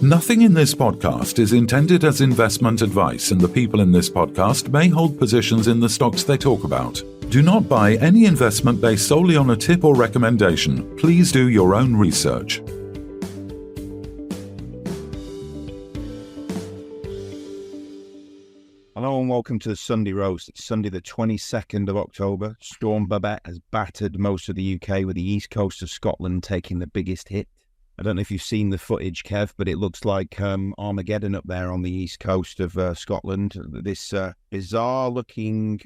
Nothing in this podcast is intended as investment advice, and the people in this podcast may hold positions in the stocks they talk about. Do not buy any investment based solely on a tip or recommendation. Please do your own research. Hello and welcome to the Sunday Roast. It's Sunday the 22nd of October. Storm Babette has battered most of the UK, with the east coast of Scotland taking the biggest hit. I don't know if you've seen the footage, Kev, but it looks like Armageddon up there on the east coast of Scotland. This bizarre looking,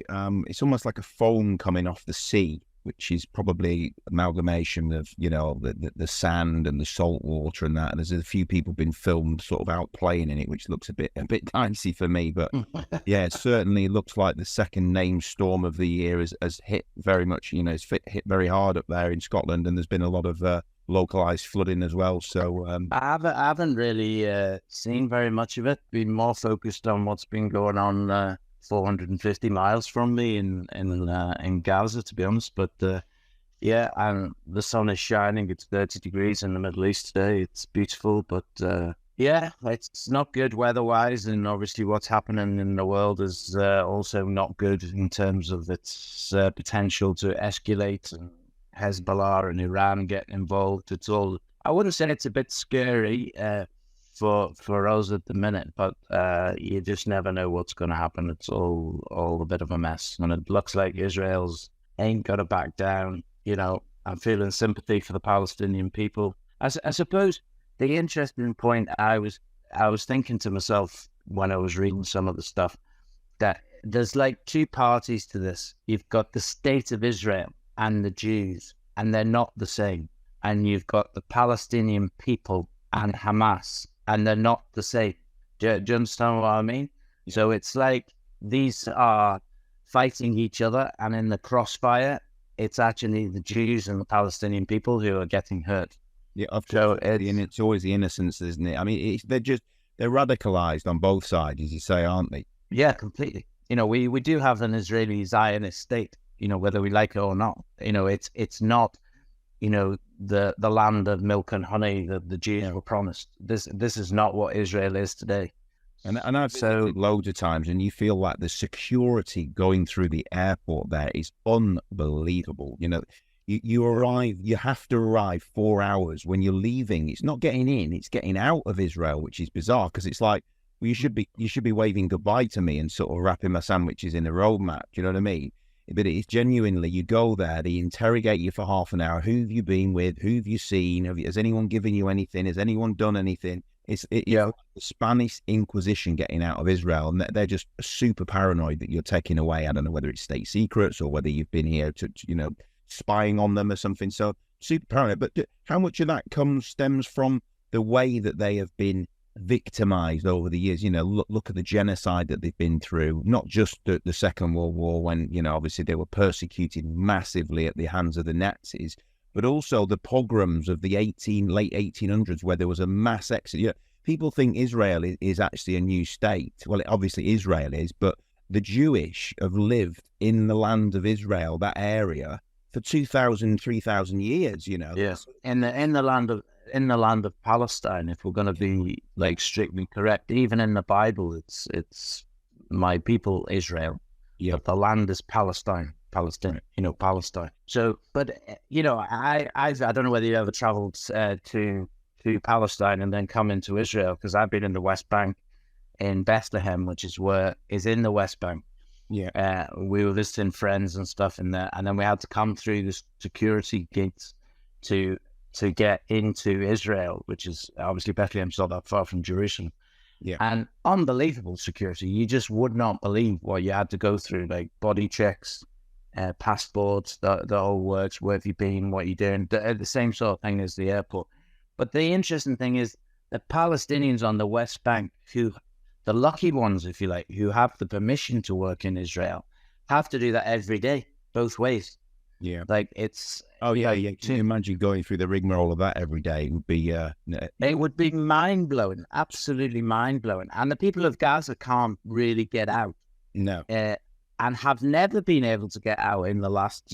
it's almost like a foam coming off the sea, which is probably amalgamation of, you know, the sand and the salt water and that. And there's a few people been filmed sort of out playing in it, which looks a bit dicey for me. But yeah, it certainly looks like the second named storm of the year has hit very much, you know, it's hit very hard up there in Scotland. And there's been a lot of localized flooding as well. So I haven't really seen very much of it. Been more focused on what's been going on 450 miles from me in Gaza, to be honest. But yeah, and the sun is shining. It's 30 degrees in the Middle East today. It's beautiful, but yeah, it's not good weather-wise, and obviously what's happening in the world is also not good in terms of its potential to escalate, and Hezbollah and Iran getting involved. It's all, I wouldn't say it's a bit scary for us at the minute, but you just never know what's going to happen. It's all a bit of a mess, and it looks like Israel's ain't going to back down. You know, I'm feeling sympathy for the Palestinian people. I suppose the interesting point I was thinking to myself when I was reading some of the stuff, that there's like two parties to this. You've got the state of Israel and the Jews, and they're not the same. And you've got the Palestinian people and Hamas, and they're not the same. Do you understand what I mean? Yeah. So it's like these are fighting each other, and in the crossfire, it's actually the Jews and the Palestinian people who are getting hurt. Yeah, of course. And it's always the innocents, isn't it? I mean, they're radicalized on both sides, as you say, aren't they? Yeah, completely. You know, we do have an Israeli Zionist state, you know, whether we like it or not. You know, it's not, you know, the land of milk and honey that the Jews were promised. This is not what Israel is today. And I've said it loads of times, and you feel like the security going through the airport there is unbelievable. You know, you arrive, you have to arrive 4 hours. When you're leaving, it's not getting in, it's getting out of Israel, which is bizarre, because it's like, well, you should be waving goodbye to me and sort of wrapping my sandwiches in a road map. Do you know what I mean? But it's genuinely, you go there, they interrogate you for half an hour. Who have you been with? Who have you seen? Has anyone given you anything? Has anyone done anything? It's the Spanish Inquisition getting out of Israel, and they're just super paranoid that you're taking away. I don't know whether it's state secrets or whether you've been here to you know, spying on them or something. So super paranoid. But how much of that stems from the way that they have been victimized over the years? You know, look at the genocide that they've been through, not just the Second World War, when, you know, obviously they were persecuted massively at the hands of the Nazis, but also the pogroms of the late 1800s, where there was a mass exodus. You know, people think Israel is actually a new state. Well, obviously Israel is, but the Jewish have lived in the land of Israel, that area, for 2,000, 3,000 years, you know. Yes, in the land of Palestine, if we're going to be like strictly correct. Even in the Bible, it's my people Israel. Yeah, but the land is Palestine. Right. You know, Palestine. So, but you know, I don't know whether you ever travelled to Palestine and then come into Israel, because I've been in the West Bank, in Bethlehem, which is in the West Bank. Yeah, we were visiting friends and stuff in there, and then we had to come through the security gates to get into Israel, which is obviously Bethlehem's not that far from Jerusalem. Yeah, and unbelievable security. You just would not believe what you had to go through, like body checks, passports, the whole works. Where have you been? What are you doing? The same sort of thing as the airport. But the interesting thing is the Palestinians on the West Bank, who, the lucky ones, if you like, who have the permission to work in Israel, have to do that every day, both ways. Yeah, like it's. Oh yeah. Can you imagine going through the rigmarole of that every day? It would be. It would be mind blowing, absolutely mind blowing. And the people of Gaza can't really get out. No. And have never been able to get out in the last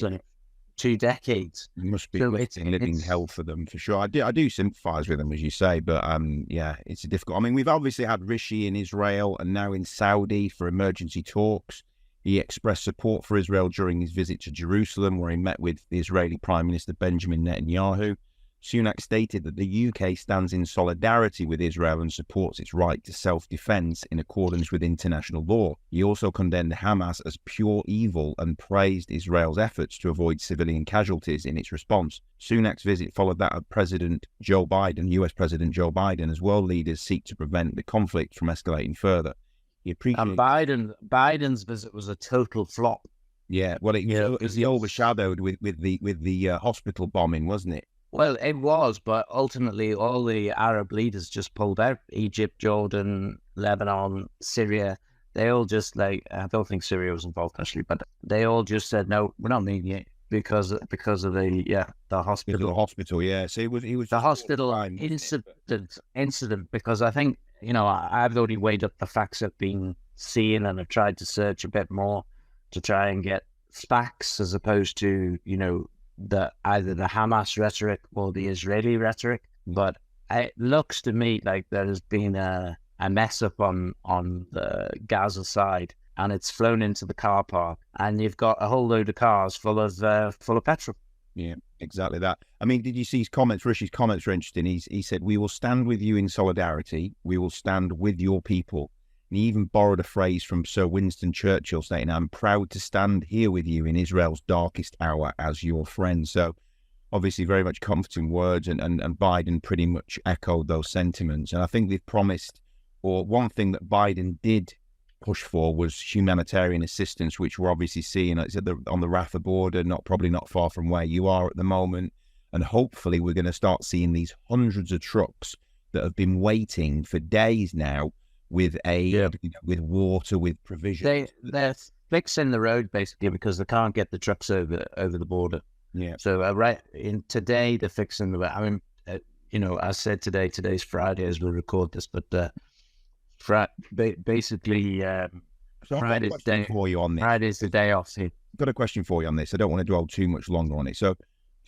2 decades. It must be So living hell for them, for sure. I do sympathise with them, as you say, but yeah, it's difficult. I mean, we've obviously had Rishi in Israel and now in Saudi for emergency talks. He expressed support for Israel during his visit to Jerusalem, where he met with the Israeli Prime Minister Benjamin Netanyahu. Sunak stated that the UK stands in solidarity with Israel and supports its right to self-defense in accordance with international law. He also condemned Hamas as pure evil and praised Israel's efforts to avoid civilian casualties in its response. Sunak's visit followed that of President Joe Biden, US President Joe Biden, as world leaders seek to prevent the conflict from escalating further. And Biden's visit was a total flop. Yeah, well, it was overshadowed with the hospital bombing, wasn't it? Well, it was, but ultimately all the Arab leaders just pulled out. Egypt, Jordan, Lebanon, Syria, they all just I don't think Syria was involved actually, but they all just said, no, we're not meeting it because of the hospital. The hospital, yeah. So it was the hospital incident, because I think, I've only weighed up the facts I've been seeing, and I've tried to search a bit more to try and get facts as opposed to, either the Hamas rhetoric or the Israeli rhetoric. But it looks to me like there has been a mess up on the Gaza side, and it's flown into the car park, and you've got a whole load of cars full of petrol. Yeah, exactly that. I mean, did you see his comments? Rishi's comments were interesting. He said, "We will stand with you in solidarity. We will stand with your people." And he even borrowed a phrase from Sir Winston Churchill, saying, "I'm proud to stand here with you in Israel's darkest hour as your friend." So obviously very much comforting words, and Biden pretty much echoed those sentiments. And I think they've promised, or one thing that Biden did push for was humanitarian assistance, which we're obviously seeing on the Rafah border, probably not far from where you are at the moment. And hopefully we're going to start seeing these hundreds of trucks that have been waiting for days now with aid, with water, with provisions. They're fixing the road basically because they can't get the trucks over the border. Yeah. So today they're fixing the road. I mean, I said today's Friday as we record this, but basically Friday's day for you on this. Friday's the day off here. I've got a question for you on this. I don't want to dwell too much longer on it. So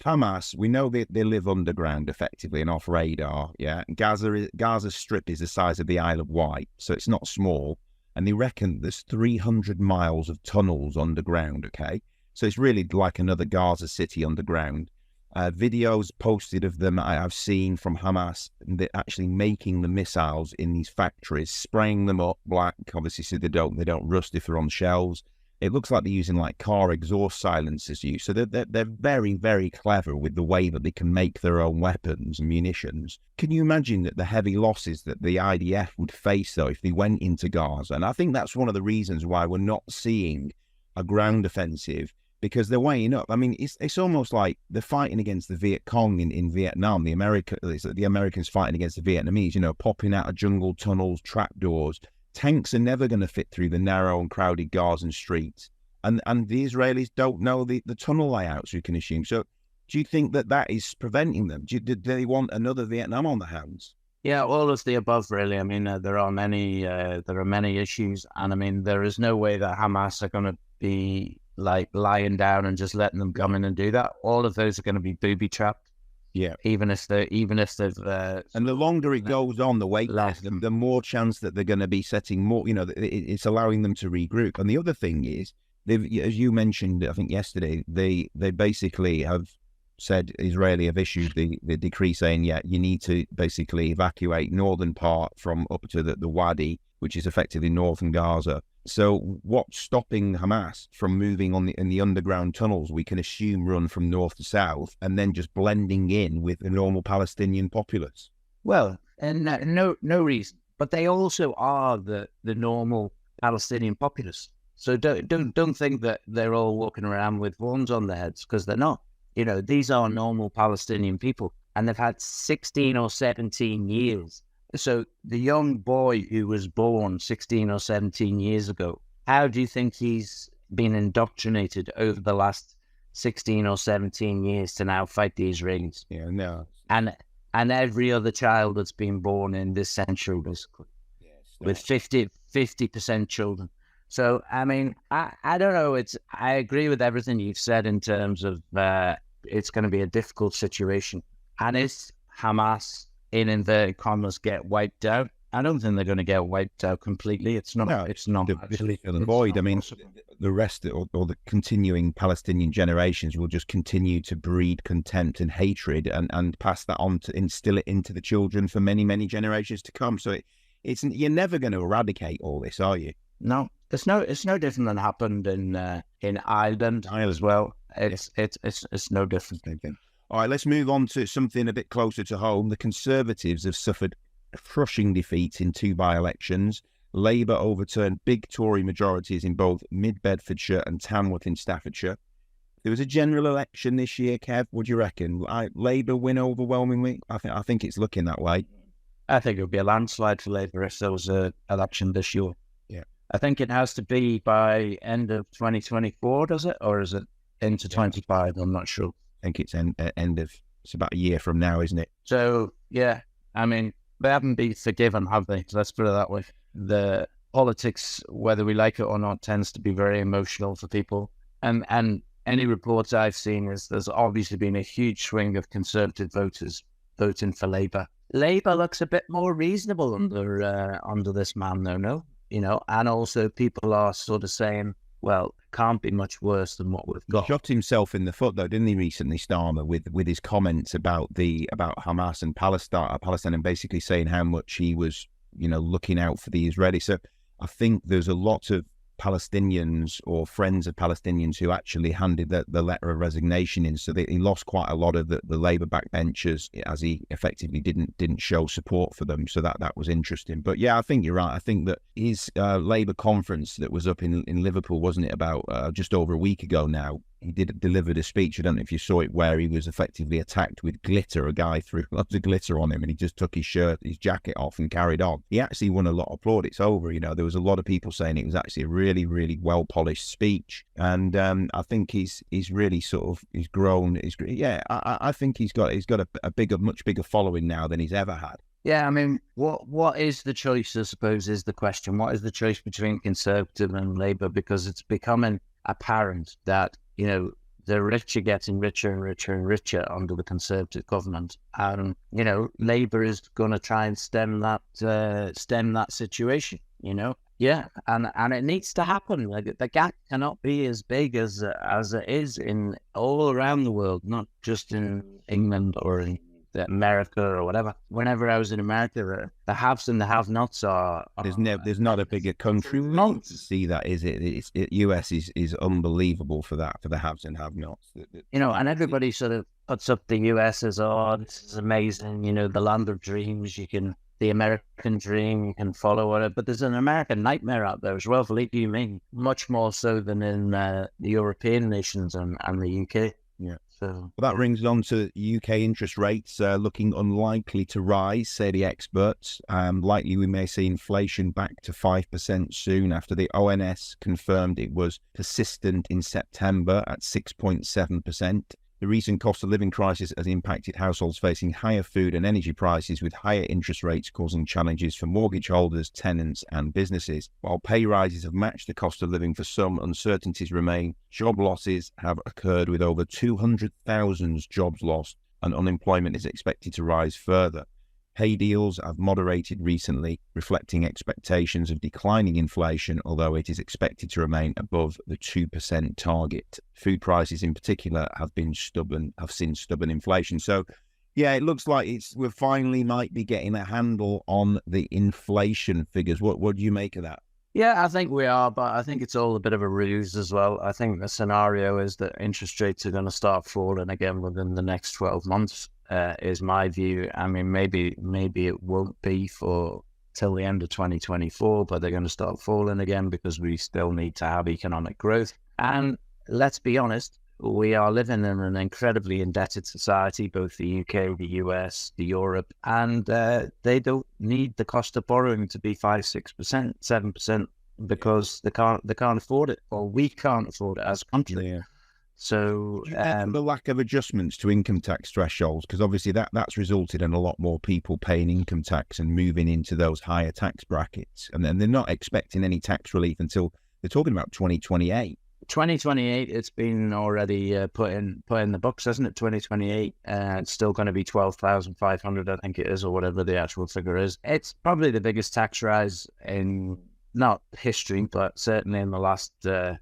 Hamas, we know they live underground effectively and off radar, yeah? Gaza Strip is the size of the Isle of Wight, so it's not small. And they reckon there's 300 miles of tunnels underground, okay? So it's really like another Gaza city underground. Videos posted of them I've seen from Hamas, they're actually making the missiles in these factories, spraying them up black, obviously so they don't rust if they're on shelves. It looks like they're using like car exhaust silencers used. So they're very, very clever with the way that they can make their own weapons and munitions. Can you imagine that the heavy losses that the IDF would face though if they went into Gaza? And I think that's one of the reasons why we're not seeing a ground offensive, because they're weighing up. I mean, it's almost like they're fighting against the Viet Cong in Vietnam. The Americans fighting against the Vietnamese, popping out of jungle tunnels, trapdoors. Tanks are never going to fit through the narrow and crowded Gazan streets. And the Israelis don't know the tunnel layouts, you can assume. So do you think that is preventing them? Do they want another Vietnam on the hands? Yeah, all of the above, really. I mean, there are many issues. And I mean, there is no way that Hamas are going to be like lying down and just letting them come in and do that. All of those are going to be booby trapped. Yeah. Even if they've and the longer it goes on, the wait less, the more chance that they're going to be setting more, it's allowing them to regroup. And the other thing is, as you mentioned, I think yesterday, they basically have said, Israeli have issued the decree saying, you need to basically evacuate northern part from up to the Wadi, which is effectively northern Gaza. So what's stopping Hamas from moving in the underground tunnels we can assume run from north to south and then just blending in with the normal Palestinian populace? Well, and no reason. But they also are the normal Palestinian populace. So don't think that they're all walking around with horns on their heads, because they're not. These are normal Palestinian people, and they've had 16 or 17 years. So the young boy who was born 16 or 17 years ago, how do you think he's been indoctrinated over the last 16 or 17 years to now fight the Israelis? Yeah, no. And every other child that's been born in this century, basically, with 50% children. So, I mean, I don't know. I agree with everything you've said in terms of it's going to be a difficult situation. And if Hamas, in inverted commas, get wiped out, I don't think they're going to get wiped out completely. It's not. No, it's not actually fill the void. I mean, the rest or the continuing Palestinian generations will just continue to breed contempt and hatred, and pass that on to instill it into the children for many, many generations to come. So you're never going to eradicate all this, are you? No, it's no different than happened in Ireland as well. It's no different. All right, let's move on to something a bit closer to home. The Conservatives have suffered crushing defeats in 2 by-elections. Labour overturned big Tory majorities in both Mid-Bedfordshire and Tamworth in Staffordshire. There was a general election this year, Kev. What do you reckon? Labour win overwhelmingly? I think it's looking that way. I think it would be a landslide for Labour if there was an election this year. Yeah. I think it has to be by end of 2024, does it? Or is it into 25? I'm not sure. I think it's it's about a year from now, isn't it? So, yeah, I mean, they haven't been forgiven, have they? Let's put it that way. The politics, whether we like it or not, tends to be very emotional for people. And any reports I've seen is there's obviously been a huge swing of Conservative voters voting for Labour. Labour looks a bit more reasonable under this man, though, no? You know, and also people are sort of saying, well, it can't be much worse than what we've got. He shot himself in the foot, though, didn't he, recently, Starmer, with his comments about Hamas and Palestine, and basically saying how much he was, looking out for the Israelis. So I think there's a lot of Palestinians or friends of Palestinians who actually handed the letter of resignation in, so that he lost quite a lot of the Labour backbenchers, as he effectively didn't show support for them. So that was interesting. But yeah, I think you're right. I think that his Labour conference that was up in Liverpool, wasn't it, about just over a week ago now, he delivered a speech. I don't know if you saw it, where he was effectively attacked with glitter. A guy threw lots of glitter on him, and he just took his jacket off and carried on. He actually won a lot of plaudits over. There was a lot of people saying it was actually a really, really well polished speech, and I think he's really he's grown. I think he's got a much bigger following now than he's ever had. Yeah, I mean, what is the choice, I suppose, is the question. What is the choice between Conservative and Labour? Because it's becoming apparent that, the rich are getting richer and richer and richer under the Conservative government. And, Labour is going to try and stem that situation, Yeah, and it needs to happen. Like, the gap cannot be as big as it is in all around the world, not just in England or in America or whatever. Whenever I was in America, the haves and the have-nots are there's not a bigger country to see that, is it? US is unbelievable for that, for the haves and have-nots. And everybody sort of puts up the US as, oh, this is amazing, the land of dreams, the American dream, you can follow it, but there's an American nightmare out there as well, believe you me, much more so than in the European nations and the UK. Yeah. Well, that brings on to UK interest rates looking unlikely to rise, say the experts. Likely we may see inflation back to 5% soon, after the ONS confirmed it was persistent in September at 6.7%. The recent cost of living crisis has impacted households facing higher food and energy prices, with higher interest rates causing challenges for mortgage holders, tenants and businesses. While pay rises have matched the cost of living for some, uncertainties remain. Job losses have occurred, with over 200,000 jobs lost, and unemployment is expected to rise further. Pay deals have moderated recently, reflecting expectations of declining inflation, although it is expected to remain above the 2% target. Food prices in particular have seen stubborn inflation. So, yeah, it looks like we finally might be getting a handle on the inflation figures. What do you make of that? Yeah, I think we are, but I think it's all a bit of a ruse as well. I think the scenario is that interest rates are going to start falling again within the next 12 months. Is my view. I mean, maybe it won't be till the end of 2024, but they're going to start falling again because we still need to have economic growth. And let's be honest, we are living in an incredibly indebted society, both the UK, the US, the Europe, and they don't need the cost of borrowing to be 5%, 6%, 7%, because they can't afford it, or we can't afford it as a country. Yeah. So the lack of adjustments to income tax thresholds, because obviously that's resulted in a lot more people paying income tax and moving into those higher tax brackets, and then they're not expecting any tax relief until they're talking about 2028. 2028, it's been already put in the books, hasn't it? 2028, it's still going to be 12,500, I think it is, or whatever the actual figure is. It's probably the biggest tax rise in not history, but certainly in the last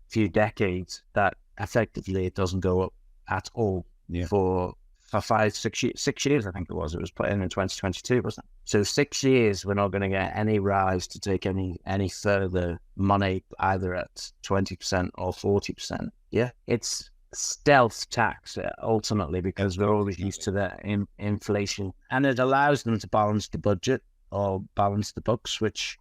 few decades, that effectively it doesn't go up at all for 6 years, I think it was. It was put in 2022, wasn't it? So 6 years, we're not going to get any rise to take any further money, either at 20% or 40%. Yeah, it's stealth tax ultimately, because we're always used to that inflation, and it allows them to balance the budget or balance the books, which,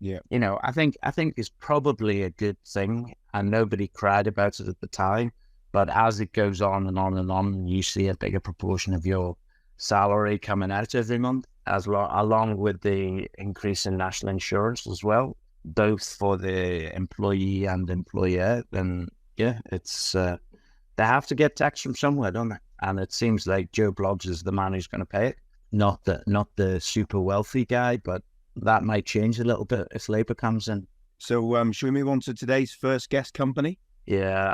I think is probably a good thing, and nobody cried about it at the time. But as it goes on and on and on, you see a bigger proportion of your salary coming out every month, along with the increase in national insurance as well, both for the employee and employer. Then, it's they have to get tax from somewhere, don't they? And it seems like Joe Bloggs is the man who's going to pay it, not the super wealthy guy. But that might change a little bit if Labour comes in. So, should we move on to today's first guest company? Yeah,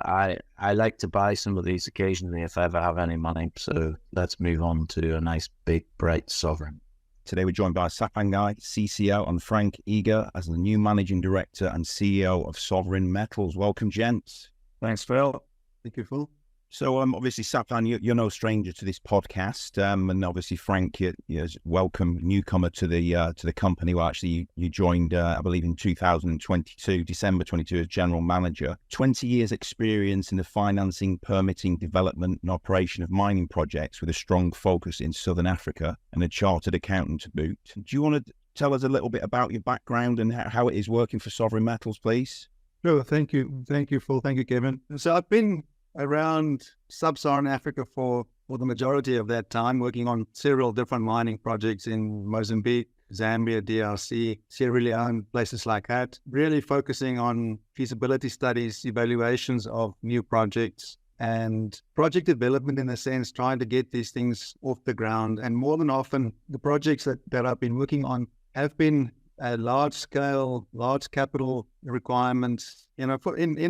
I like to buy some of these occasionally if I ever have any money. So let's move on to a nice, big, bright Sovereign. Today we're joined by Sapan Ghai, CCO, and Frank Eagar as the new Managing Director and CEO of Sovereign Metals. Welcome, gents. Thanks, Phil. Thank you, Phil. So, obviously, Sapan, you're no stranger to this podcast, and obviously, Frank, you're welcome newcomer to the company. Well, actually, you joined, I believe, in 2022, December 22, as General Manager. 20 years experience in the financing, permitting, development, and operation of mining projects with a strong focus in Southern Africa, and a chartered accountant to boot. Do you want to tell us a little bit about your background and how it is working for Sovereign Metals, please? Sure. Thank you, Phil. Thank you, Kevin. So I've been around sub-Saharan Africa for the majority of that time, working on several different mining projects in Mozambique, Zambia, DRC, Sierra Leone, places like that, really focusing on feasibility studies, evaluations of new projects, and project development, in a sense, trying to get these things off the ground. And more than often, the projects that I've been working on have been large scale, large capital requirements, in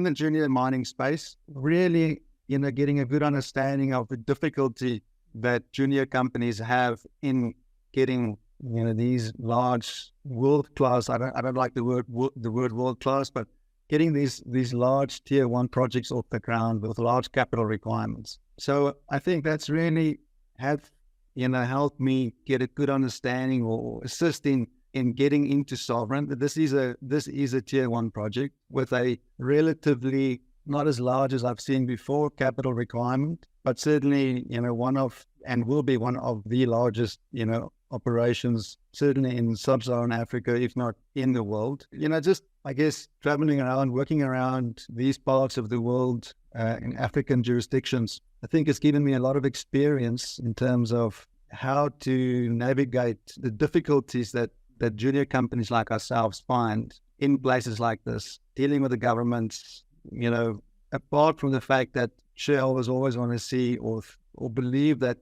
the junior mining space, really, getting a good understanding of the difficulty that junior companies have in getting, these large world-class, I don't like the word world-class, but getting these large tier one projects off the ground with large capital requirements. So I think that's really helped me get a good understanding or assist in getting into Sovereign. This is a tier one project with a relatively, not as large as I've seen before, capital requirement, but certainly, one of, and will be one of the largest, operations, certainly in sub-Saharan Africa, if not in the world. Just, I guess, traveling around, working around these parts of the world, in African jurisdictions, I think it's given me a lot of experience in terms of how to navigate the difficulties that junior companies like ourselves find in places like this, dealing with the governments, apart from the fact that shareholders always want to see or believe that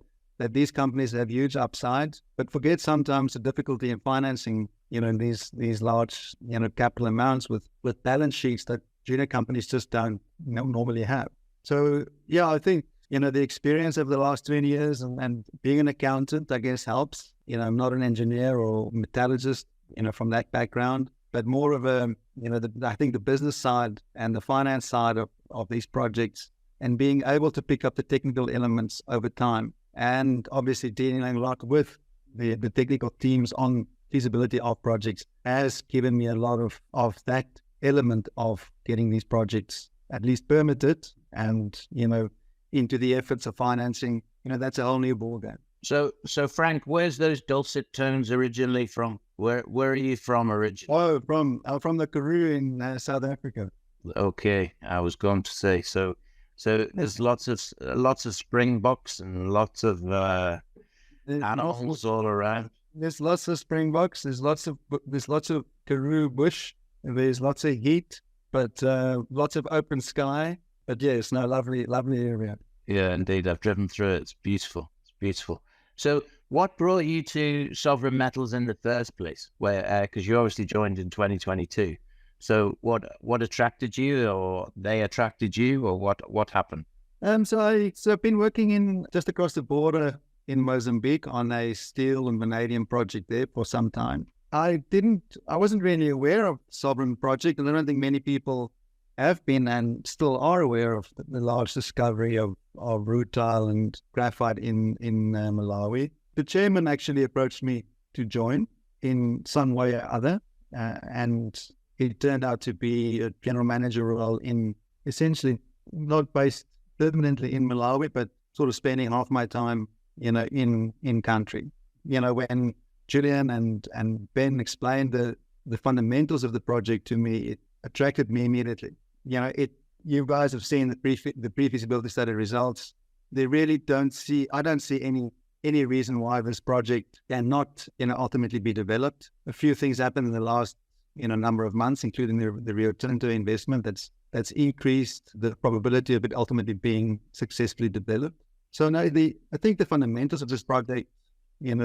these companies have huge upside, but forget sometimes the difficulty in financing, these large, capital amounts with balance sheets that junior companies just don't normally have. So, I think, the experience of the last 20 years and being an accountant, I guess, helps. I'm not an engineer or metallurgist, from that background, but more of I think the business side and the finance side of these projects, and being able to pick up the technical elements over time, and obviously dealing a lot with the technical teams on feasibility of projects has given me a lot of that element of getting these projects at least permitted and, into the efforts of financing. That's a whole new ballgame. So Frank, where's those dulcet tones originally from? Where are you from originally? Oh, from the Karoo in South Africa. Okay, I was going to say so. There's lots of springboks and lots of animals all around. There's lots of springboks. There's lots of Karoo bush. There's lots of heat, but lots of open sky. But yes, lovely area. Yeah, indeed. I've driven through it. It's beautiful. So what brought you to Sovereign Metals in the first place? Because you obviously joined in 2022. So what attracted you, or they attracted you, or what happened? So I've been working just across the border in Mozambique on a steel and vanadium project there for some time. I wasn't really aware of Sovereign project, and I don't think many people have been and still are aware of the large discovery of rutile and graphite in Malawi. The chairman actually approached me to join in some way or other, and it turned out to be a general manager role in essentially not based permanently in Malawi, but sort of spending half my time, in country. When Julian and Ben explained the fundamentals of the project to me, it attracted me immediately. You guys have seen the pre-feasibility study results. They really I don't see any reason why this project cannot, ultimately be developed. A few things happened in the last, number of months, including the Rio Tinto investment that's increased the probability of it ultimately being successfully developed. So no, I think the fundamentals of this project,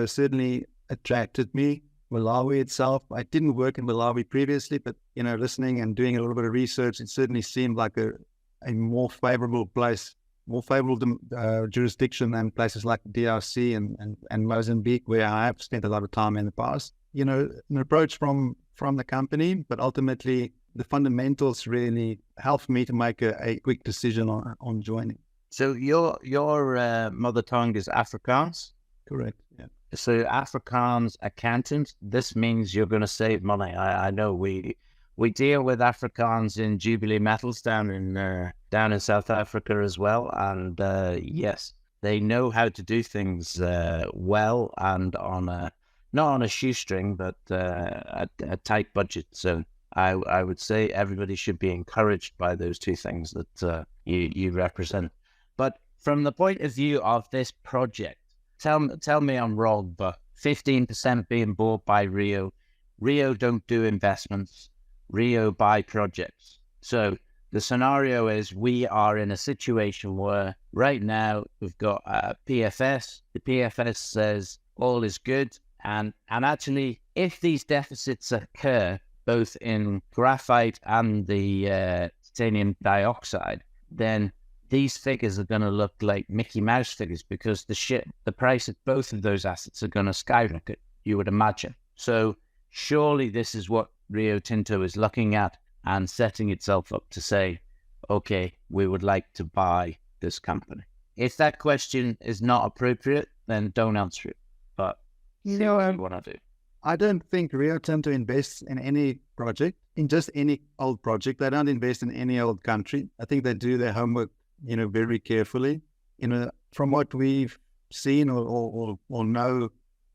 certainly attracted me. Malawi itself, I didn't work in Malawi previously, but, listening and doing a little bit of research, it certainly seemed like a more favorable place, more favorable jurisdiction than places like DRC and Mozambique, where I have spent a lot of time in the past. An approach from the company, but ultimately the fundamentals really helped me to make a quick decision on joining. So your mother tongue is Afrikaans? Correct, yeah. So Afrikaans accountant, this means you're going to save money. I know we deal with Afrikaans in Jubilee Metals down in South Africa as well. And yes, they know how to do things well and not on a shoestring, but a tight budget. So I would say everybody should be encouraged by those two things that you represent. But from the point of view of this project, tell me I'm wrong, but 15% being bought by Rio. Rio don't do investments. Rio buy projects. So the scenario is we are in a situation where right now we've got a PFS. The PFS says all is good. And actually, if these deficits occur, both in graphite and the titanium dioxide, then these figures are going to look like Mickey Mouse figures, because the price of both of those assets are going to skyrocket, you would imagine. So surely this is what Rio Tinto is looking at and setting itself up to say, okay, we would like to buy this company. If that question is not appropriate, then don't answer it. But what you want to do. I don't think Rio Tinto invests in any project, in just any old project. They don't invest in any old country. I think they do their homework, very carefully. From what we've seen or know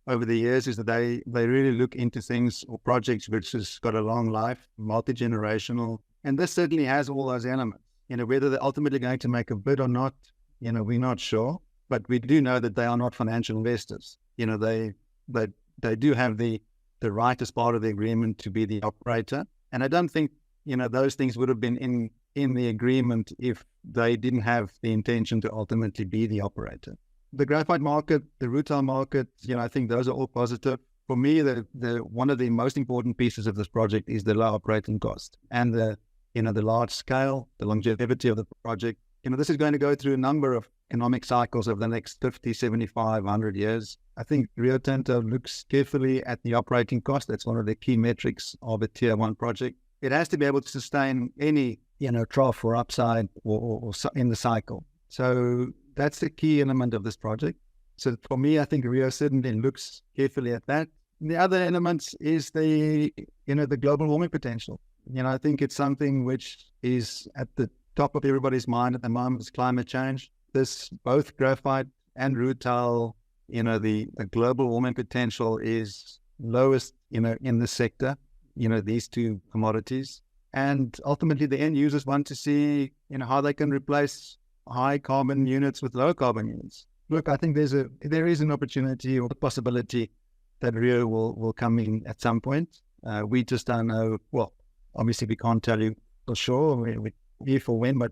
over the years, is that they really look into things or projects which has got a long life, multi-generational, and this certainly has all those elements. Whether they're ultimately going to make a bid or not, we're not sure, but we do know that they are not financial investors. They do have the right as part of the agreement to be the operator, and I don't think those things would have been in the agreement if they didn't have the intention to ultimately be the operator. The graphite market, the rutile market, I think those are all positive. For me, the one of the most important pieces of this project is the low operating cost and the large scale, the longevity of the project. This is going to go through a number of economic cycles over the next 50, 75, 100 years. I think Rio Tinto looks carefully at the operating cost. That's one of the key metrics of a tier 1 project. It has to be able to sustain any, trough or upside or in the cycle. So that's the key element of this project. So for me, I think Rio certainly looks carefully at that. The other elements is the global warming potential. I think it's something which is at the top of everybody's mind at the moment is climate change. This, both graphite and rutile, the global warming potential is lowest, in the sector, these two commodities. And ultimately the end users want to see, how they can replace high carbon units with low carbon units. Look, I think there is an opportunity or a possibility that Rio will come in at some point. We just don't know. Well, obviously we can't tell you for sure if or when, but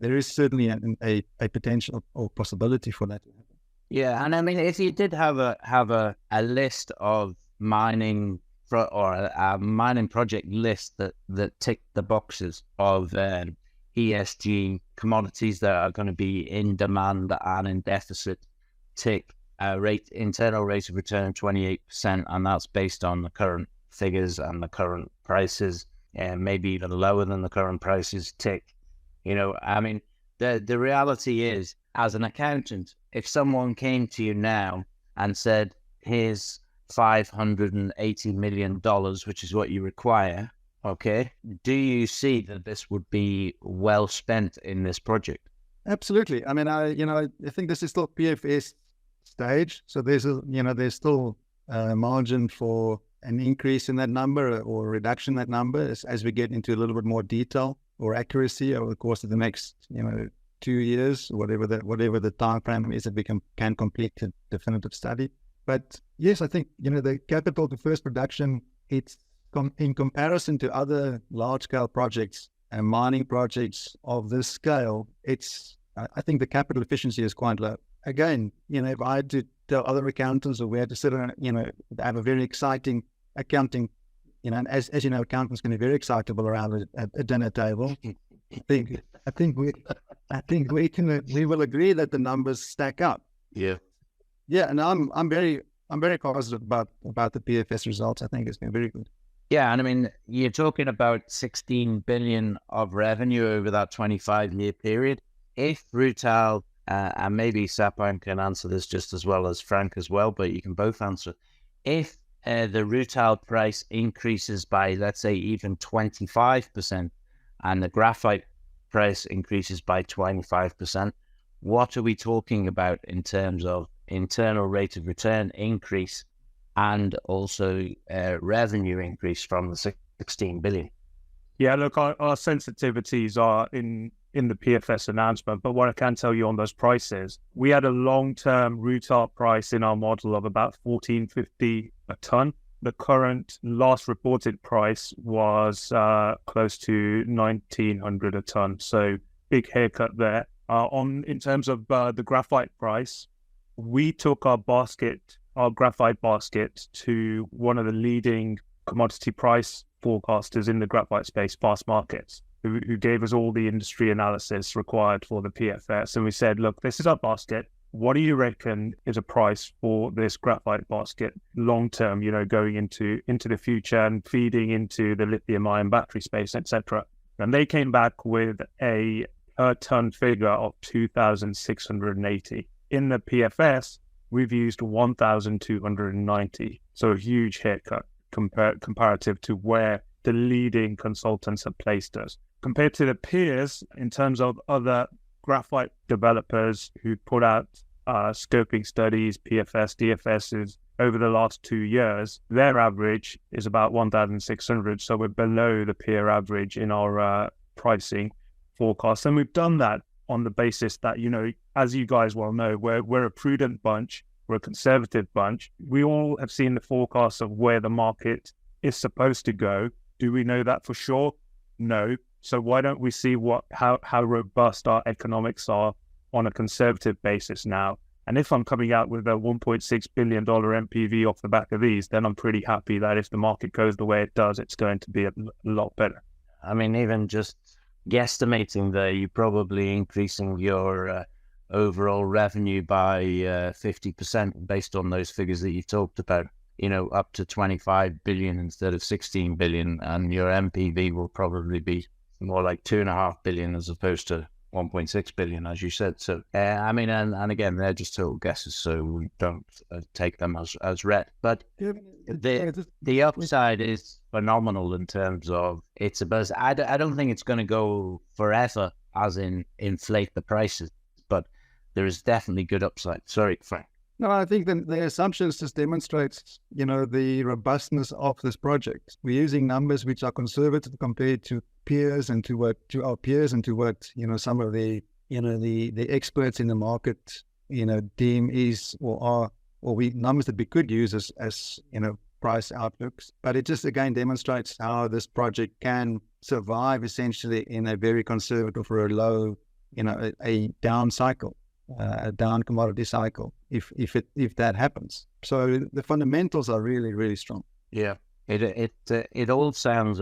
there is certainly a potential or possibility for that to happen. Yeah, and I mean, if you did have a list of mining or a mining project list that tick the boxes of ESG commodities that are going to be in demand and in deficit, tick internal rate of return 28%, and that's based on the current figures and the current prices, and maybe even lower than the current prices, tick. I mean, the reality is, as an accountant, if someone came to you now and said, here's $580 million, which is what you require, okay, do you see that this would be well spent in this project? Absolutely. I mean, I think this is still PFS stage, so there's still margin for an increase in that number or reduction in that number as we get into a little bit more detail or accuracy over the course of the next 2 years, whatever the time frame is that we can complete a definitive study. But yes, I think the capital to first production, it's in comparison to other large scale projects and mining projects of this scale, I think the capital efficiency is quite low. Again, if I had to tell other accountants, or we had to sit around, have a very exciting accounting, and as you know, accountants can be very excitable around a dinner table. I think we will agree that the numbers stack up. Yeah, and I'm very positive about the PFS results. I think it's been very good. Yeah, and I mean, you're talking about 16 billion of revenue over that 25-year period. If Rutile, and maybe Sapan can answer this just as well as Frank as well, but you can both answer. If the Rutile price increases by, let's say, even 25%, and the graphite price increases by 25%, what are we talking about in terms of internal rate of return increase and also revenue increase from the 16 billion? Yeah, look, our sensitivities are in the PFS announcement, but what I can tell you on those prices, we had a long-term rutile price in our model of about $1,450 a ton. The current last reported price was close to $1,900 a ton, so big haircut there. In terms of the graphite price, we took our graphite basket to one of the leading commodity price forecasters in the graphite space, Fast Markets, who gave us all the industry analysis required for the PFS. And we said, look, this is our basket. What do you reckon is a price for this graphite basket long term, going into the future and feeding into the lithium ion battery space, etc. And they came back with a per ton figure of 2,680. In the PFS, we've used 1,290. So a huge haircut comparative to where the leading consultants have placed us. Compared to the peers, in terms of other graphite developers who put out scoping studies, PFS, DFSs over the last 2 years, their average is about 1,600. So we're below the peer average in our pricing forecast. And we've done that on the basis that, as you guys well know, we're a prudent bunch, we're a conservative bunch. We all have seen the forecasts of where the market is supposed to go. Do we know that for sure? No. So why don't we see how robust our economics are on a conservative basis now? And if I'm coming out with a $1.6 billion MPV off the back of these, then I'm pretty happy that if the market goes the way it does, it's going to be a lot better. I mean, even just guesstimating there, you're probably increasing your overall revenue by 50% based on those figures that you talked about, up to 25 billion instead of 16 billion. And your MPV will probably be more like 2.5 billion as opposed to 1.6 billion, as you said. So, I mean, and again, they're just total guesses, so we don't take them as read. But the upside is phenomenal in terms of it's a buzz. I don't think it's going to go forever, as in inflate the prices, but there is definitely good upside. Sorry, Frank. No, I think the assumptions just demonstrates, the robustness of this project. We're using numbers which are conservative compared to peers and to what some of the the experts in the market deem is or we numbers that we could use as price outlooks. But it just again demonstrates how this project can survive essentially in a very conservative or a low, a down cycle. A down commodity cycle if that happens. So the fundamentals are really, really strong. Yeah. It all sounds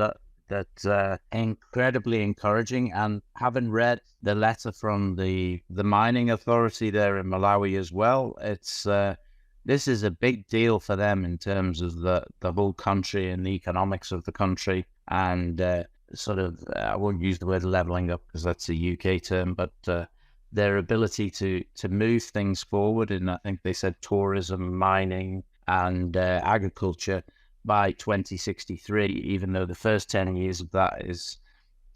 incredibly encouraging. And having read the letter from the mining authority there in Malawi as well, it's this is a big deal for them in terms of the whole country and the economics of the country, and sort of, I won't use the word leveling up because that's a UK term, but their ability to move things forward. And I think they said tourism, mining, and agriculture by 2063, even though the first 10 years of that is,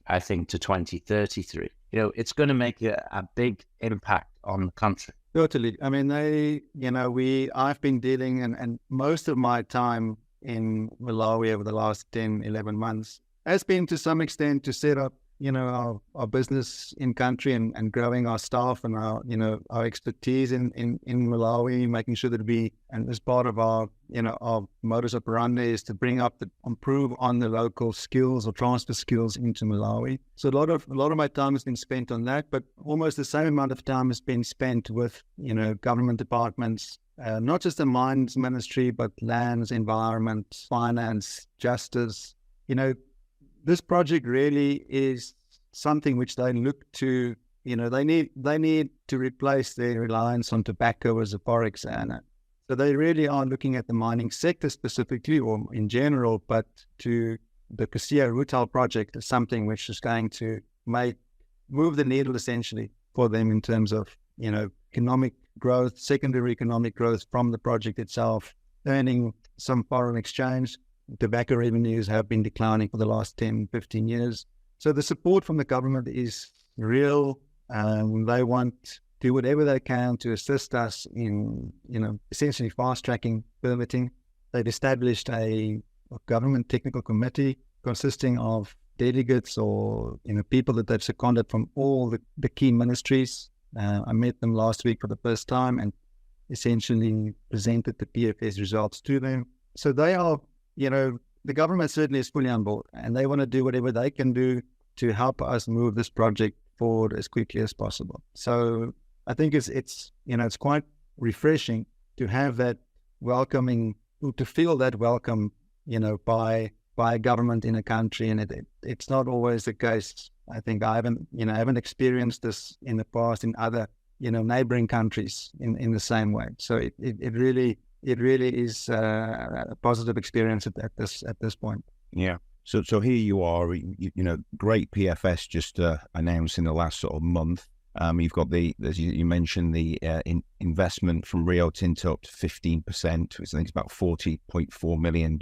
I think, to 2033. It's going to make a big impact on the country. Totally. I mean, I've been dealing, and most of my time in Malawi over the last 10, 11 months has been to some extent to set up, our business in country and growing our staff and our expertise in Malawi, making sure that and as part of our modus operandi is to improve on the local skills or transfer skills into Malawi. So a lot of my time has been spent on that, but almost the same amount of time has been spent with, government departments, not just the mines ministry, but lands, environment, finance, justice. This project really is something which they look to, they need to replace their reliance on tobacco as a forex earner. So they really are looking at the mining sector specifically or in general, but to the KASIYA rutile project is something which is going to move the needle essentially for them in terms of, economic growth, secondary economic growth from the project itself, earning some foreign exchange. Tobacco revenues have been declining for the last 10, 15 years. So the support from the government is real. They want to do whatever they can to assist us in, essentially fast-tracking permitting. They've established a government technical committee consisting of delegates or, people that they've seconded from all the key ministries. I met them last week for the first time and essentially presented the PFS results to them. So they are, the government certainly is fully on board and they want to do whatever they can do to help us move this project forward as quickly as possible. So I think it's quite refreshing to have that welcoming, to feel that welcome, by a government in a country. And it's not always the case. I think I haven't experienced this in the past in other, neighboring countries in the same way. So it really is a positive experience at this point. Yeah. So here you are, great PFS just announced in the last sort of month. You've got as you mentioned, the investment from Rio Tinto up to 15%, which I think is about $40.4 million.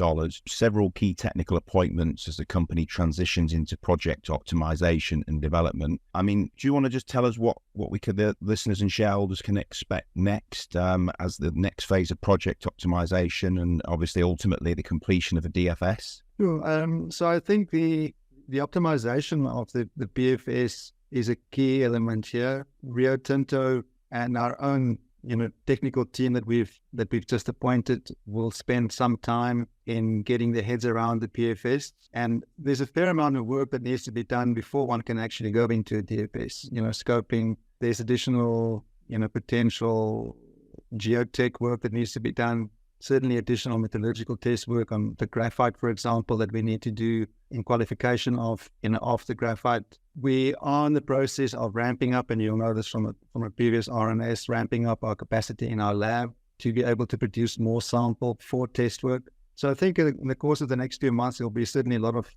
Several key technical appointments as the company transitions into project optimization and development. I mean, do you want to just tell us what the listeners and shareholders can expect next as the next phase of project optimization and obviously ultimately the completion of a DFS? Sure. So I think the optimization of the PFS is a key element here. Rio Tinto and our own, technical team that we've just appointed will spend some time in getting their heads around the PFS. And there's a fair amount of work that needs to be done before one can actually go into a DFS. Scoping. There's additional, potential geotech work that needs to be done. Certainly additional metallurgical test work on the graphite, for example, that we need to do in qualification of the graphite. We are in the process of ramping up, and you'll know this from a previous RNS, ramping up our capacity in our lab to be able to produce more sample for test work. So I think in the course of the next few months, there'll be certainly a lot of,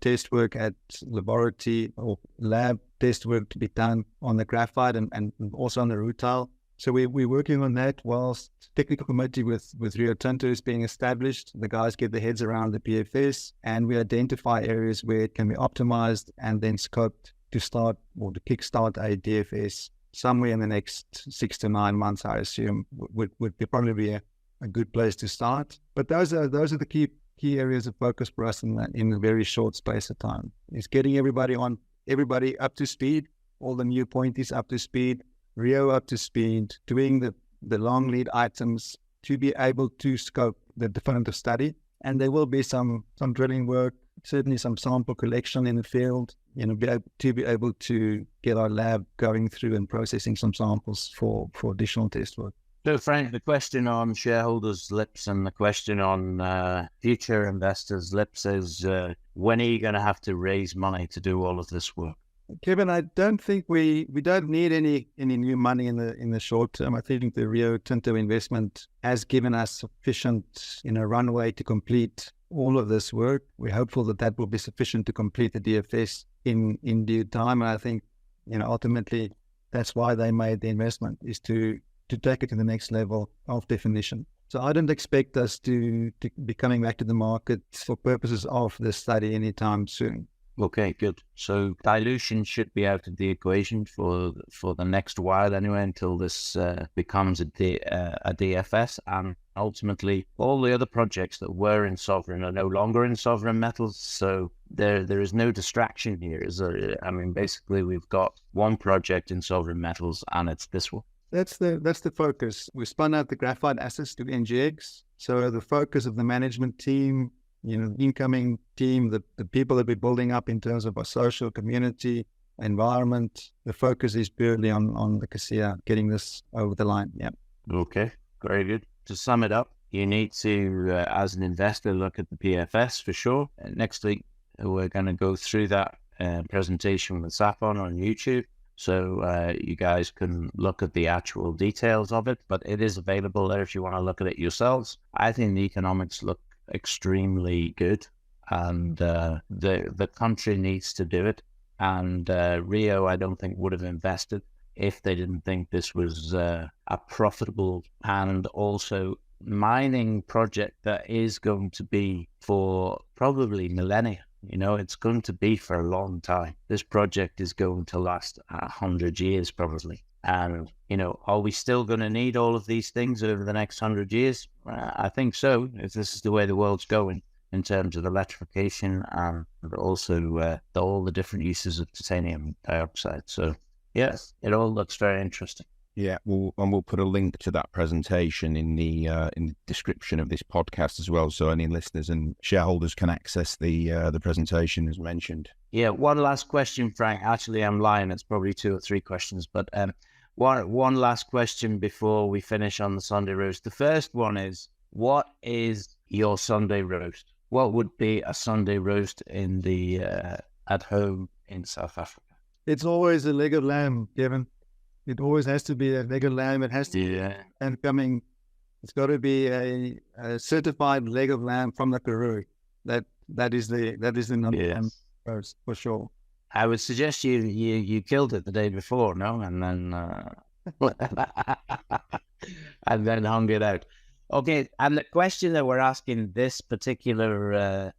test work at laboratory or lab test work to be done on the graphite and also on the rutile. So we're working on that whilst technical committee with Rio Tinto is being established. The guys get their heads around the PFS and we identify areas where it can be optimized and then scoped to start or to kickstart a DFS somewhere in the next 6 to 9 months, I assume, would probably be a good place to start. But those are the key areas of focus for us in a very short space of time. Is getting everybody up to speed, all the new appointees up to speed, Rio up to speed, doing the long lead items to be able to scope the definitive study. And there will be some drilling work, certainly some sample collection in the field, to be able to get our lab going through and processing some samples for additional test work. So, Frank, the question on shareholders' lips and the question on future investors' lips is, when are you going to have to raise money to do all of this work? Kevin, I don't think we don't need any new money in the short term. I think the Rio Tinto investment has given us sufficient runway to complete all of this work. We're hopeful that will be sufficient to complete the DFS in due time. And I think ultimately that's why they made the investment, is to take it to the next level of definition. So I don't expect us to be coming back to the market for purposes of this study anytime soon. Okay, good. So dilution should be out of the equation for the next while anyway, until this becomes a DFS, and ultimately all the other projects that were in sovereign are no longer in sovereign metals. So there is no distraction here. Basically we've got one project in sovereign metals, and it's this one. That's the focus. We spun out the graphite assets to NGX. So the focus of the management team, incoming team, the people that we're building up in terms of our social, community, environment, the focus is purely on the KASIYA, getting this over the line. Yeah. Okay, very good. To sum it up, you need to, as an investor, look at the PFS for sure. Next week, we're going to go through that presentation with Sapan on YouTube. So you guys can look at the actual details of it, but it is available there if you want to look at it yourselves. I think the economics look extremely good, and the country needs to do it. And Rio, I don't think, would have invested if they didn't think this was a profitable and also mining project that is going to be for probably millennia. It's going to be for a long time. This project is going to last 100 years probably. And, are we still going to need all of these things over the next 100 years? I think so, if this is the way the world's going in terms of electrification and also all the different uses of titanium dioxide. So, yes, it all looks very interesting. Yeah, we'll put a link to that presentation in the description of this podcast as well, so any listeners and shareholders can access the presentation as mentioned. Yeah, one last question, Frank. Actually, I'm lying. It's probably 2 or 3 questions, but one last question before we finish on the Sunday roast. The first one is, what is your Sunday roast? What would be a Sunday roast in the at home in South Africa? It's always a leg of lamb, Kevin. It always has to be a leg of lamb. It has to be coming. It's got to be a certified leg of lamb from the Karoo. That is the number one roast for sure. I would suggest you killed it the day before, no, and then and then hung it out. Okay, and the question that we're asking this particular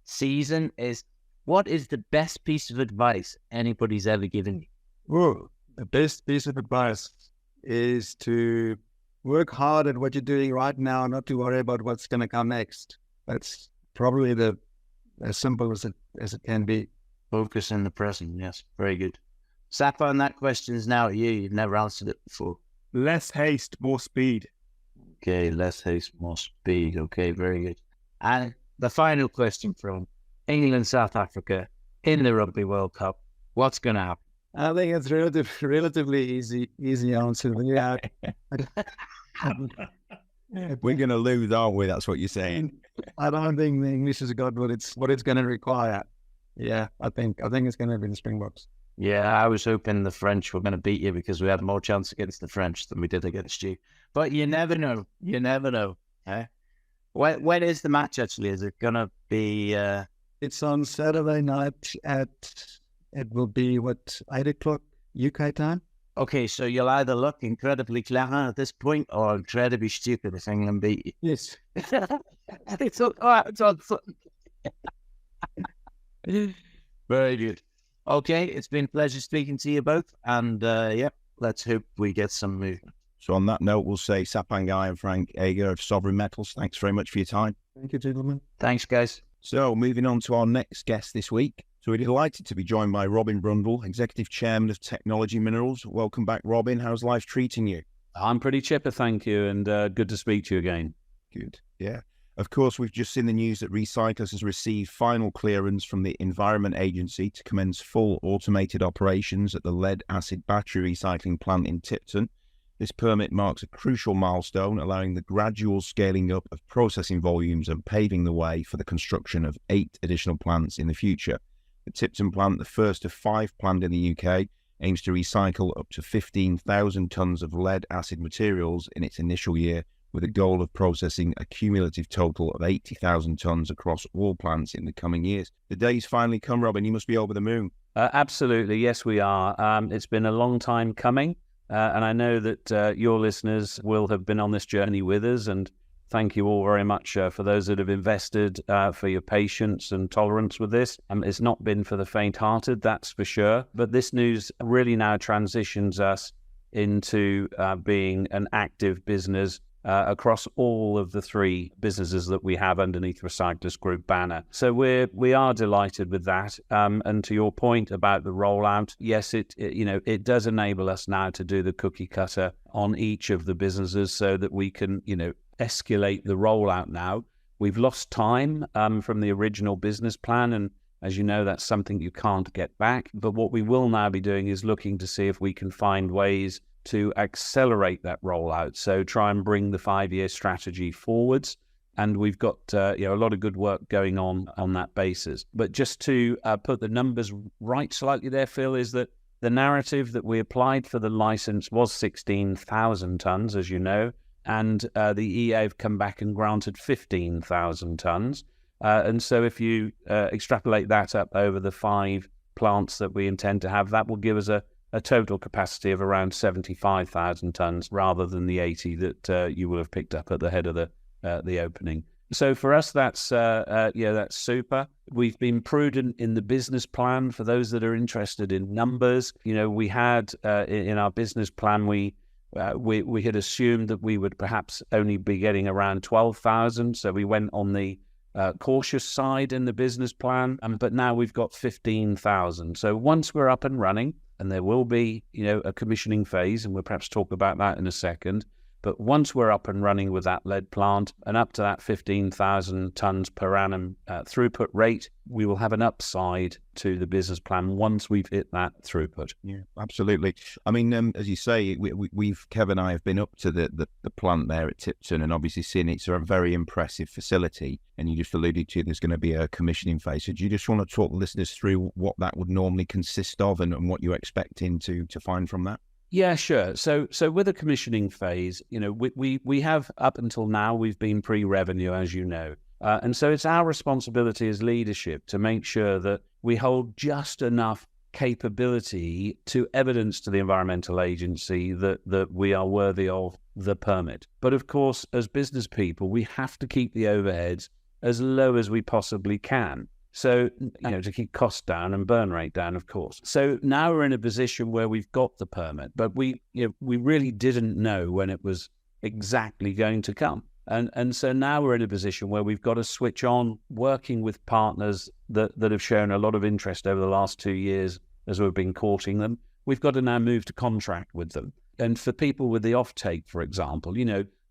season is, what is the best piece of advice anybody's ever given you? Ooh. The best piece of advice is to work hard at what you're doing right now, not to worry about what's going to come next. That's probably as simple as it can be. Focus in the present. Yes, very good. Sapan, that question is now at you. You've never answered it before. Less haste, more speed. Okay, less haste, more speed. Okay, very good. And the final question from England, South Africa in the Rugby World Cup. What's going to happen? I think it's relatively easy answer. Yeah. We're going to lose, aren't we? That's what you're saying. I don't think the English has got what it's going to require. Yeah, I think it's going to be the Springboks. Yeah, I was hoping the French were going to beat you because we had more chance against the French than we did against you. But you never know. You never know. Eh? When is the match actually? Is it going to be... It's on Saturday night it will be, 8 o'clock UK time? Okay, so you'll either look incredibly clever at this point or incredibly stupid if England beat you. Yes. It's on. Very good. Okay, it's been a pleasure speaking to you both. And let's hope we get some movement. So on that note, we'll say Sapan, Ghai and Frank Eagar of Sovereign Metals, thanks very much for your time. Thank you, gentlemen. Thanks, guys. So moving on to our next guest this week. So we're delighted to be joined by Robin Brundle, Executive Chairman of Technology Minerals. Welcome back, Robin. How's life treating you? I'm pretty chipper, thank you, and good to speak to you again. Good, yeah. Of course, we've just seen the news that Recyclus has received final clearance from the Environment Agency to commence full automated operations at the lead-acid battery recycling plant in Tipton. This permit marks a crucial milestone, allowing the gradual scaling up of processing volumes and paving the way for the construction of 8 additional plants in the future. The Tipton plant, the first of 5 planned in the UK, aims to recycle up to 15,000 tonnes of lead-acid materials in its initial year, with a goal of processing a cumulative total of 80,000 tonnes across all plants in the coming years. The day's finally come, Robin. You must be over the moon. Absolutely. Yes, we are. It's been a long time coming, and I know that your listeners will have been on this journey with us, and thank you all very much for those that have invested, for your patience and tolerance with this. It's not been for the faint-hearted, that's for sure. But this news really now transitions us into being an active business across all of the 3 businesses that we have underneath Recyclus Group banner. So we are delighted with that. And to your point about the rollout, yes, it does enable us now to do the cookie cutter on each of the businesses so that we can, escalate the rollout now. We've lost time from the original business plan, and as you know, that's something you can't get back. But what we will now be doing is looking to see if we can find ways to accelerate that rollout. So try and bring the 5-year strategy forwards. And we've got a lot of good work going on that basis. But just to put the numbers right slightly there, Phil, is that the narrative that we applied for the license was 16,000 tonnes, as you know, and the EA have come back and granted 15,000 tonnes. And so if you extrapolate that up over the 5 plants that we intend to have, that will give us a total capacity of around 75,000 tonnes rather than the 80 that you will have picked up at the head of the opening. So for us, that's super. We've been prudent in the business plan. For those that are interested in numbers, we had in our business plan, we had assumed that we would perhaps only be getting around 12,000. So we went on the cautious side in the business plan, but now we've got 15,000. So once we're up and running, and there will be, a commissioning phase, and we'll perhaps talk about that in a second. But once we're up and running with that lead plant and up to that 15,000 tonnes per annum throughput rate, we will have an upside to the business plan once we've hit that throughput. Yeah, absolutely. I mean, as you say, Kev and I have been up to the plant there at Tipton and obviously seen it's a very impressive facility. And you just alluded to there's going to be a commissioning phase. So do you just want to talk listeners through what that would normally consist of and what you're expecting to find from that? Yeah, sure. So with a commissioning phase, we have up until now, we've been pre-revenue, as you know. And so it's our responsibility as leadership to make sure that we hold just enough capability to evidence to the environmental agency that we are worthy of the permit. But of course, as business people, we have to keep the overheads as low as we possibly can. So, to keep costs down and burn rate down, of course. So now we're in a position where we've got the permit, but we really didn't know when it was exactly going to come. And so now we're in a position where we've got to switch on working with partners that have shown a lot of interest over the last 2 years as we've been courting them. We've got to now move to contract with them. And for people with the offtake, for example,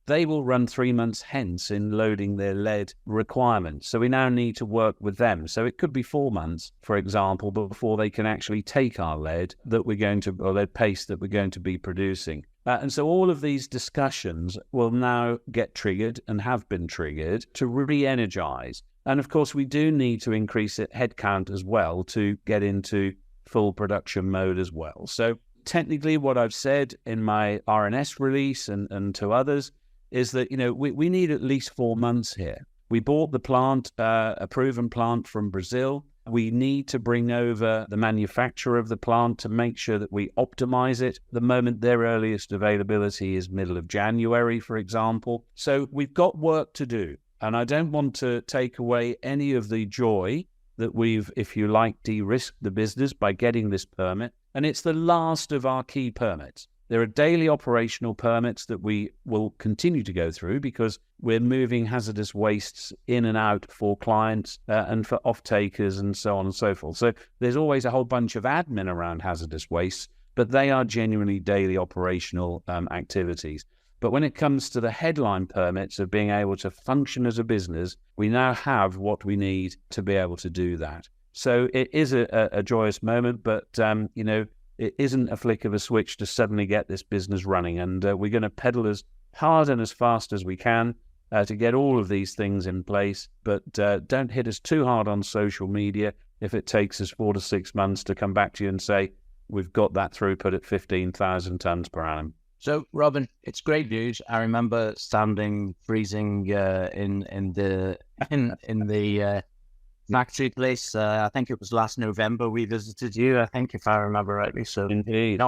they will run 3 months hence in loading their lead requirements. So we now need to work with them. So it could be 4 months, for example, before they can actually take our lead or lead paste that we're going to be producing. And so all of these discussions will now get triggered and have been triggered to re-energize. And of course, we do need to increase headcount as well to get into full production mode as well. So technically what I've said in my RNS release and to others is that, we need at least 4 months here. We bought the plant, a proven plant from Brazil. We need to bring over the manufacturer of the plant to make sure that we optimize it. The moment their earliest availability is middle of January, for example. So we've got work to do. And I don't want to take away any of the joy that we've, if you like, de-risked the business by getting this permit. And it's the last of our key permits. There are daily operational permits that we will continue to go through because we're moving hazardous wastes in and out for clients and for off-takers and so on and so forth. So there's always a whole bunch of admin around hazardous wastes, but they are genuinely daily operational activities. But when it comes to the headline permits of being able to function as a business, we now have what we need to be able to do that. So it is a joyous moment, but, it isn't a flick of a switch to suddenly get this business running. And we're going to pedal as hard and as fast as we can to get all of these things in place. But don't hit us too hard on social media if it takes us 4 to 6 months to come back to you and say, we've got that throughput at 15,000 tonnes per annum. So, Robin, it's great news. I remember standing freezing in the factory place. I think it was last November we visited you. I think, if I remember rightly. So, indeed,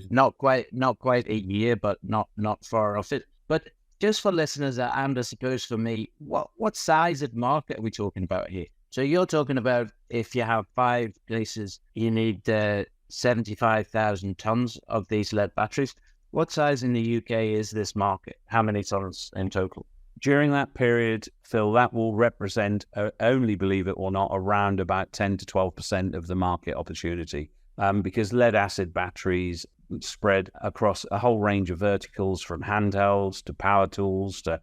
not quite a year, but not far off it. But just for listeners, and I suppose for me, what size of market are we talking about here? So you're talking about if you have 5 places, you need 75,000 tonnes of these lead batteries. What size in the UK is this market? How many tonnes in total? During that period, Phil, that will represent only, believe it or not, around about 10 to 12% of the market opportunity, because lead acid batteries spread across a whole range of verticals, from handhelds to power tools to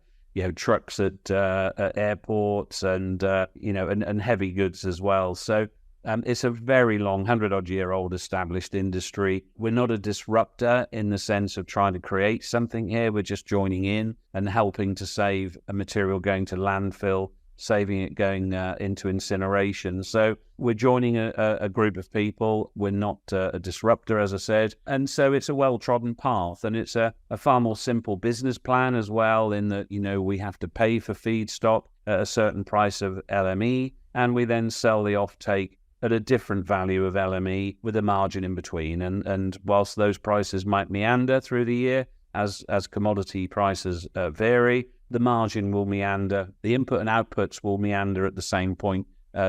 trucks at airports and and heavy goods as well. So it's a very long, 100-odd-year-old established industry. We're not a disruptor in the sense of trying to create something here. We're just joining in and helping to save a material going to landfill, saving it going into incineration. So we're joining a group of people. We're not a disruptor, as I said. And so it's a well-trodden path. And it's a far more simple business plan as well, in that, we have to pay for feedstock at a certain price of LME, and we then sell the offtake at a different value of LME with a margin in between. And whilst those prices might meander through the year as commodity prices vary, the margin will meander, the input and outputs will meander at the same point,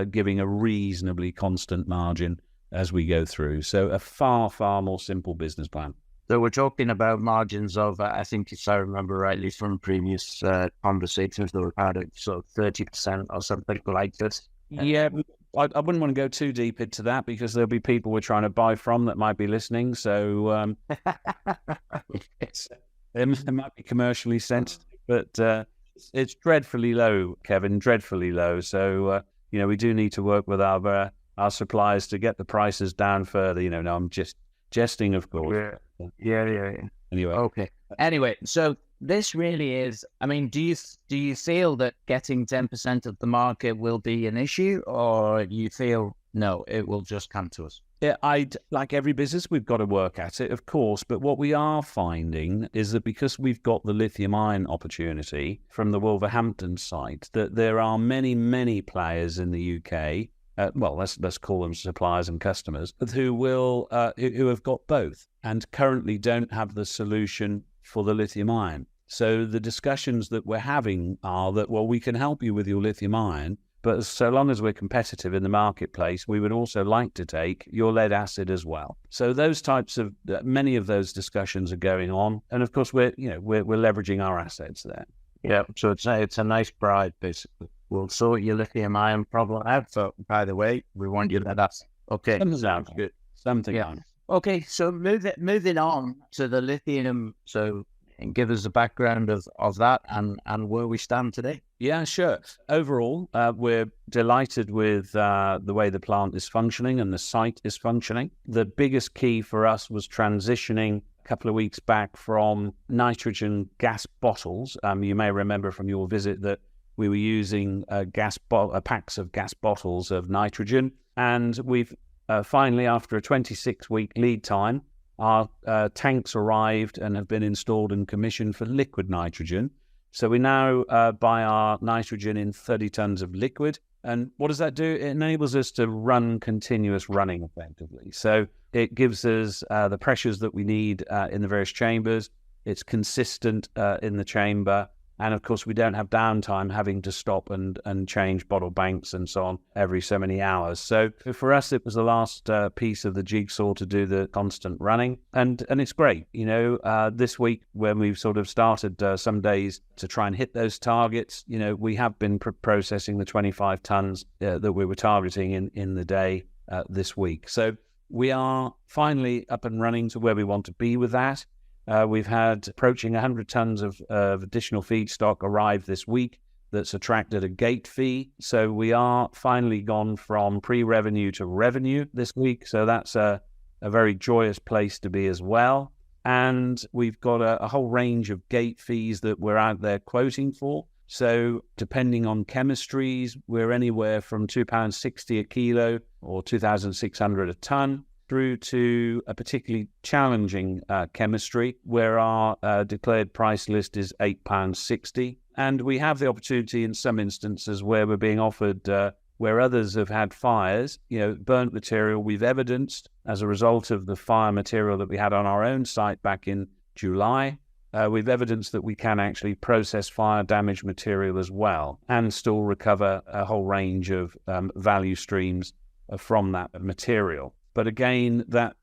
giving a reasonably constant margin as we go through. So a far, far more simple business plan. So we're talking about margins of, I think, if I remember rightly from previous conversations that we've had, so 30% or something like this. Yeah, I wouldn't want to go too deep into that, because there'll be people we're trying to buy from that might be listening. So it might be commercially sensitive, but it's dreadfully low, Kevin, dreadfully low. So, we do need to work with our suppliers to get the prices down further. No, I'm just jesting, of course. Yeah. Anyway. Okay. Anyway, so this really is, do you feel that getting 10% of the market will be an issue, or you feel, no, it will just come to us? Yeah, like every business, we've got to work at it, of course. But what we are finding is that because we've got the lithium-ion opportunity from the Wolverhampton site, that there are many, many players in the UK, let's call them suppliers and customers, who have got both and currently don't have the solution for the lithium-ion. So the discussions that we're having are that, we can help you with your lithium-ion, but so long as we're competitive in the marketplace, we would also like to take your lead acid as well. So those many of those discussions are going on, and of course we're leveraging our assets there. Yeah, so it's a nice bribe, basically. We'll sort your lithium-ion problem out. So, by the way, we want your lead acid. Okay, sounds good. Something on. Okay, so moving on to the lithium. And give us a background of that and where we stand today. Yeah, sure. Overall, we're delighted with the way the plant is functioning and the site is functioning. The biggest key for us was transitioning a couple of weeks back from nitrogen gas bottles. You may remember from your visit that we were using packs of gas bottles of nitrogen, and we've finally, after a 26-week lead time, our tanks arrived and have been installed and commissioned for liquid nitrogen. So we now buy our nitrogen in 30 tons of liquid. And what does that do? It enables us to run continuous running effectively. So it gives us the pressures that we need in the various chambers. It's consistent in the chamber. And of course, we don't have downtime having to stop and change bottle banks and so on every so many hours. So for us, it was the last piece of the jigsaw to do the constant running. And it's great. This week when we've sort of started some days to try and hit those targets, we have been processing the 25 tons that we were targeting in the day this week. So we are finally up and running to where we want to be with that. We've had approaching 100 tons of additional feedstock arrive this week that's attracted a gate fee. So we are finally gone from pre-revenue to revenue this week. So that's a a very joyous place to be as well. And we've got a whole range of gate fees that we're out there quoting for. So depending on chemistries, we're anywhere from £2.60 a kilo or 2,600 a tonne through to a particularly challenging chemistry where our declared price list is £8.60. And we have the opportunity in some instances where we're being offered, where others have had fires, burnt material we've evidenced as a result of the fire material that we had on our own site back in July. We've evidenced that we can actually process fire damaged material as well and still recover a whole range of value streams from that material. But again, that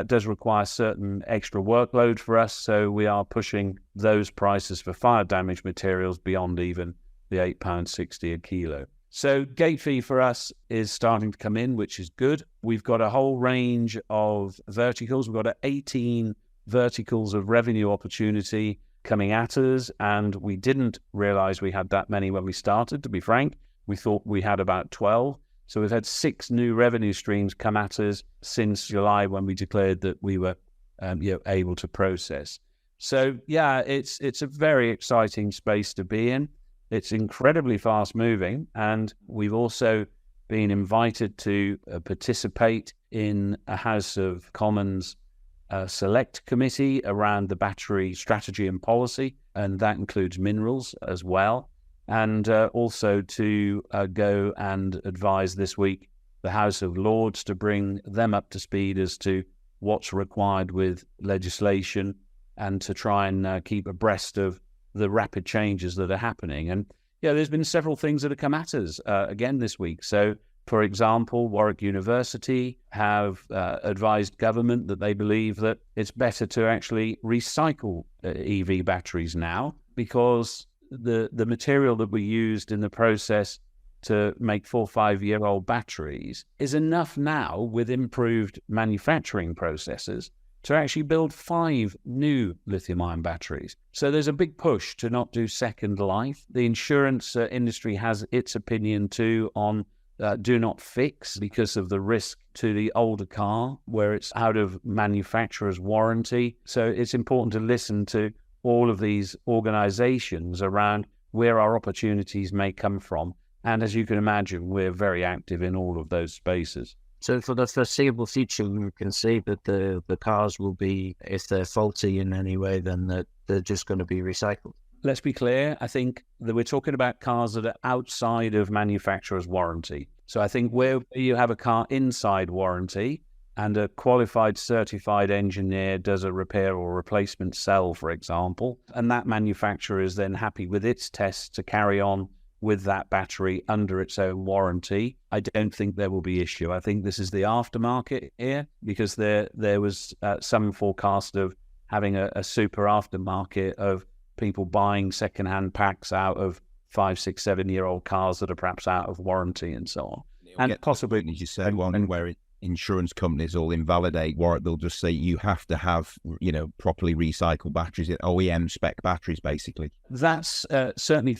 does require certain extra workload for us, so we are pushing those prices for fire damaged materials beyond even the £8.60 a kilo. So gate fee for us is starting to come in, which is good. We've got a whole range of verticals. We've got 18 verticals of revenue opportunity coming at us, and we didn't realize we had that many when we started, to be frank. We thought we had about 12. So we've had 6 new revenue streams come at us since July when we declared that we were able to process. So yeah, it's a very exciting space to be in. It's incredibly fast moving, and we've also been invited to participate in a House of Commons select committee around the battery strategy and policy, and that includes minerals as well. And also to go and advise this week the House of Lords to bring them up to speed as to what's required with legislation and to try and keep abreast of the rapid changes that are happening. And there's been several things that have come at us again this week. So, for example, Warwick University have advised government that they believe that it's better to actually recycle EV batteries now because the material that we used in the process to make 4 or 5 year old batteries is enough now with improved manufacturing processes to actually build 5 new lithium-ion batteries. So there's a big push to not do second life. The insurance industry has its opinion too on do not fix because of the risk to the older car where it's out of manufacturer's warranty. So it's important to listen to all of these organizations around where our opportunities may come from. And as you can imagine, we're very active in all of those spaces. So for the foreseeable future, we can see that the cars will be, if they're faulty in any way, then they're just going to be recycled. Let's be clear. I think that we're talking about cars that are outside of manufacturer's warranty. So I think where you have a car inside warranty and a qualified certified engineer does a repair or replacement cell, for example, and that manufacturer is then happy with its tests to carry on with that battery under its own warranty, I don't think there will be issue. I think this is the aftermarket here because there was some forecast of having a super aftermarket of people buying second-hand packs out of 5, 6, 7-year-old cars that are perhaps out of warranty and so on. And possibly, as you said, where insurance companies will invalidate Warwick, they'll just say you have to have, properly recycled batteries, OEM spec batteries, basically. That's certainly,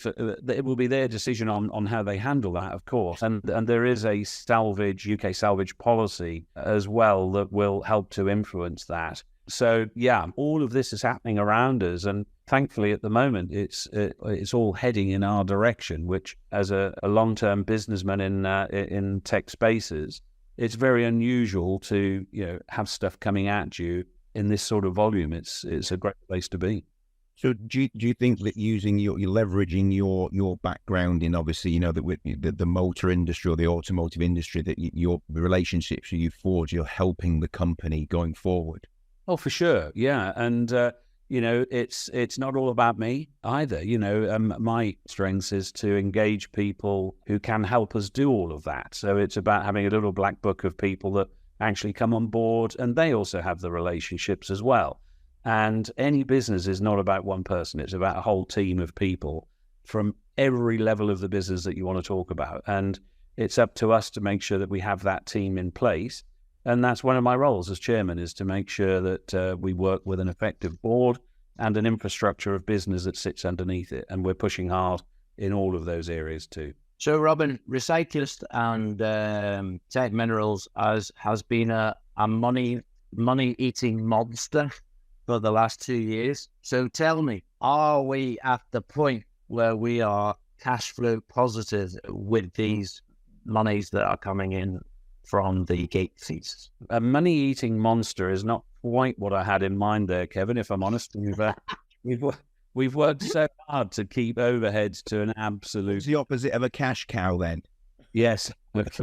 it will be their decision on how they handle that, of course. And there is a UK salvage policy as well that will help to influence that. So, yeah, all of this is happening around us. And thankfully, at the moment, it's all heading in our direction, which as a long-term businessman in tech spaces, it's very unusual to have stuff coming at you in this sort of volume. It's a great place to be. So do you think that using you're leveraging your background in obviously the motor industry or the automotive industry, that your relationships that you forge, you're helping the company going forward? Oh, for sure, yeah, and it's not all about me either. My strength is to engage people who can help us do all of that. So it's about having a little black book of people that actually come on board, and they also have the relationships as well. And any business is not about one person. It's about a whole team of people from every level of the business that you want to talk about. And it's up to us to make sure that we have that team in place. And that's one of my roles as chairman, is to make sure that we work with an effective board and an infrastructure of business that sits underneath it. And we're pushing hard in all of those areas too. So, Robin, Recyclus and Titan Minerals has been a money money-eating monster for the last 2 years. So tell me, are we at the point where we are cash flow positive with these monies that are coming in from the gate fees? A money-eating monster is not quite what I had in mind there, Kevin, if I'm honest. We've worked so hard to keep overheads to an absolute... It's the opposite of a cash cow then. Yes. It's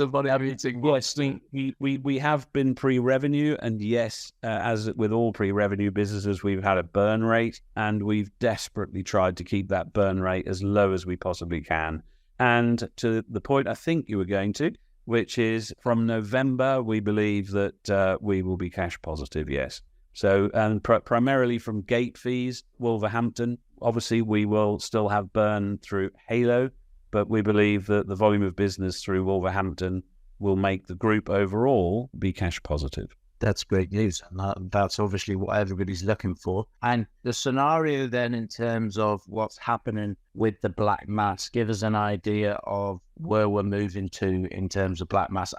a money-eating monster. Yes, we have been pre-revenue, and yes, as with all pre-revenue businesses, we've had a burn rate, and we've desperately tried to keep that burn rate as low as we possibly can. And to the point I think you were going to, which is from November, we believe that we will be cash positive, yes. So, and primarily from gate fees, Wolverhampton, obviously we will still have burn through Halo, but we believe that the volume of business through Wolverhampton will make the group overall be cash positive. That's great news. And that's obviously what everybody's looking for. And the scenario then in terms of what's happening with the black mass, give us an idea of where we're moving to in terms of black mass.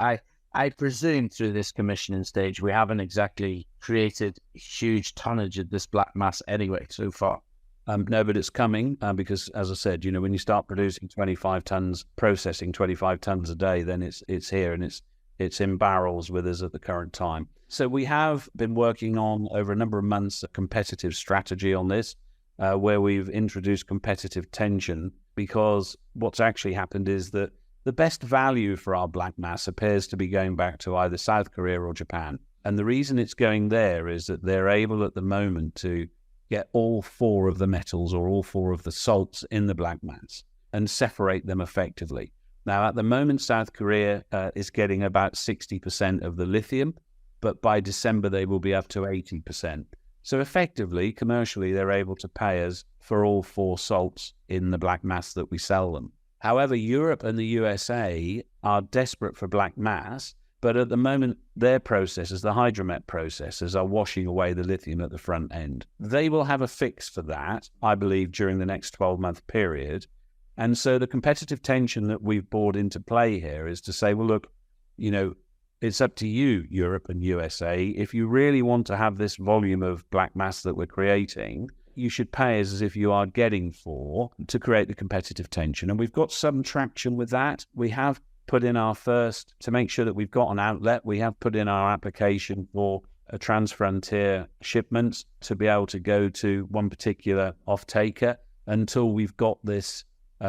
I presume through this commissioning stage, we haven't exactly created huge tonnage of this black mass anyway so far. No, but it's coming because, as I said, you know, when you start producing 25 tons, processing 25 tons a day, then it's here and it's in barrels with us at the current time. So we have been working on, over a number of months, a competitive strategy on this, where we've introduced competitive tension, because what's actually happened is that the best value for our black mass appears to be going back to either South Korea or Japan. And the reason it's going there is that they're able at the moment to get all four of the metals or all four of the salts in the black mass and separate them effectively. Now, at the moment, South Korea is getting about 60% of the lithium, but by December, they will be up to 80%. So effectively, commercially, they're able to pay us for all four salts in the black mass that we sell them. However, Europe and the USA are desperate for black mass, but at the moment, their processes, the hydromet processes, are washing away the lithium at the front end. They will have a fix for that, I believe, during the next 12-month period. And so the competitive tension that we've brought into play here is to say, well, look, you know, it's up to you, Europe and USA. If you really want to have this volume of black mass that we're creating, you should pay us as if you are getting for to create the competitive tension. And we've got some traction with that. We have put in our first, to make sure that we've got an outlet, we have put in our application for a transfrontier shipment to be able to go to one particular off-taker until we've got this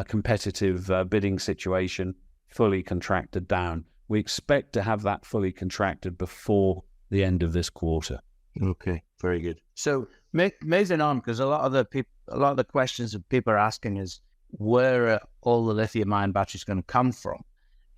competitive bidding situation fully contracted down. We expect to have that fully contracted before the end of this quarter. Okay, very good. So moving on, because a lot of the questions that people are asking is, where are all the lithium-ion batteries going to come from?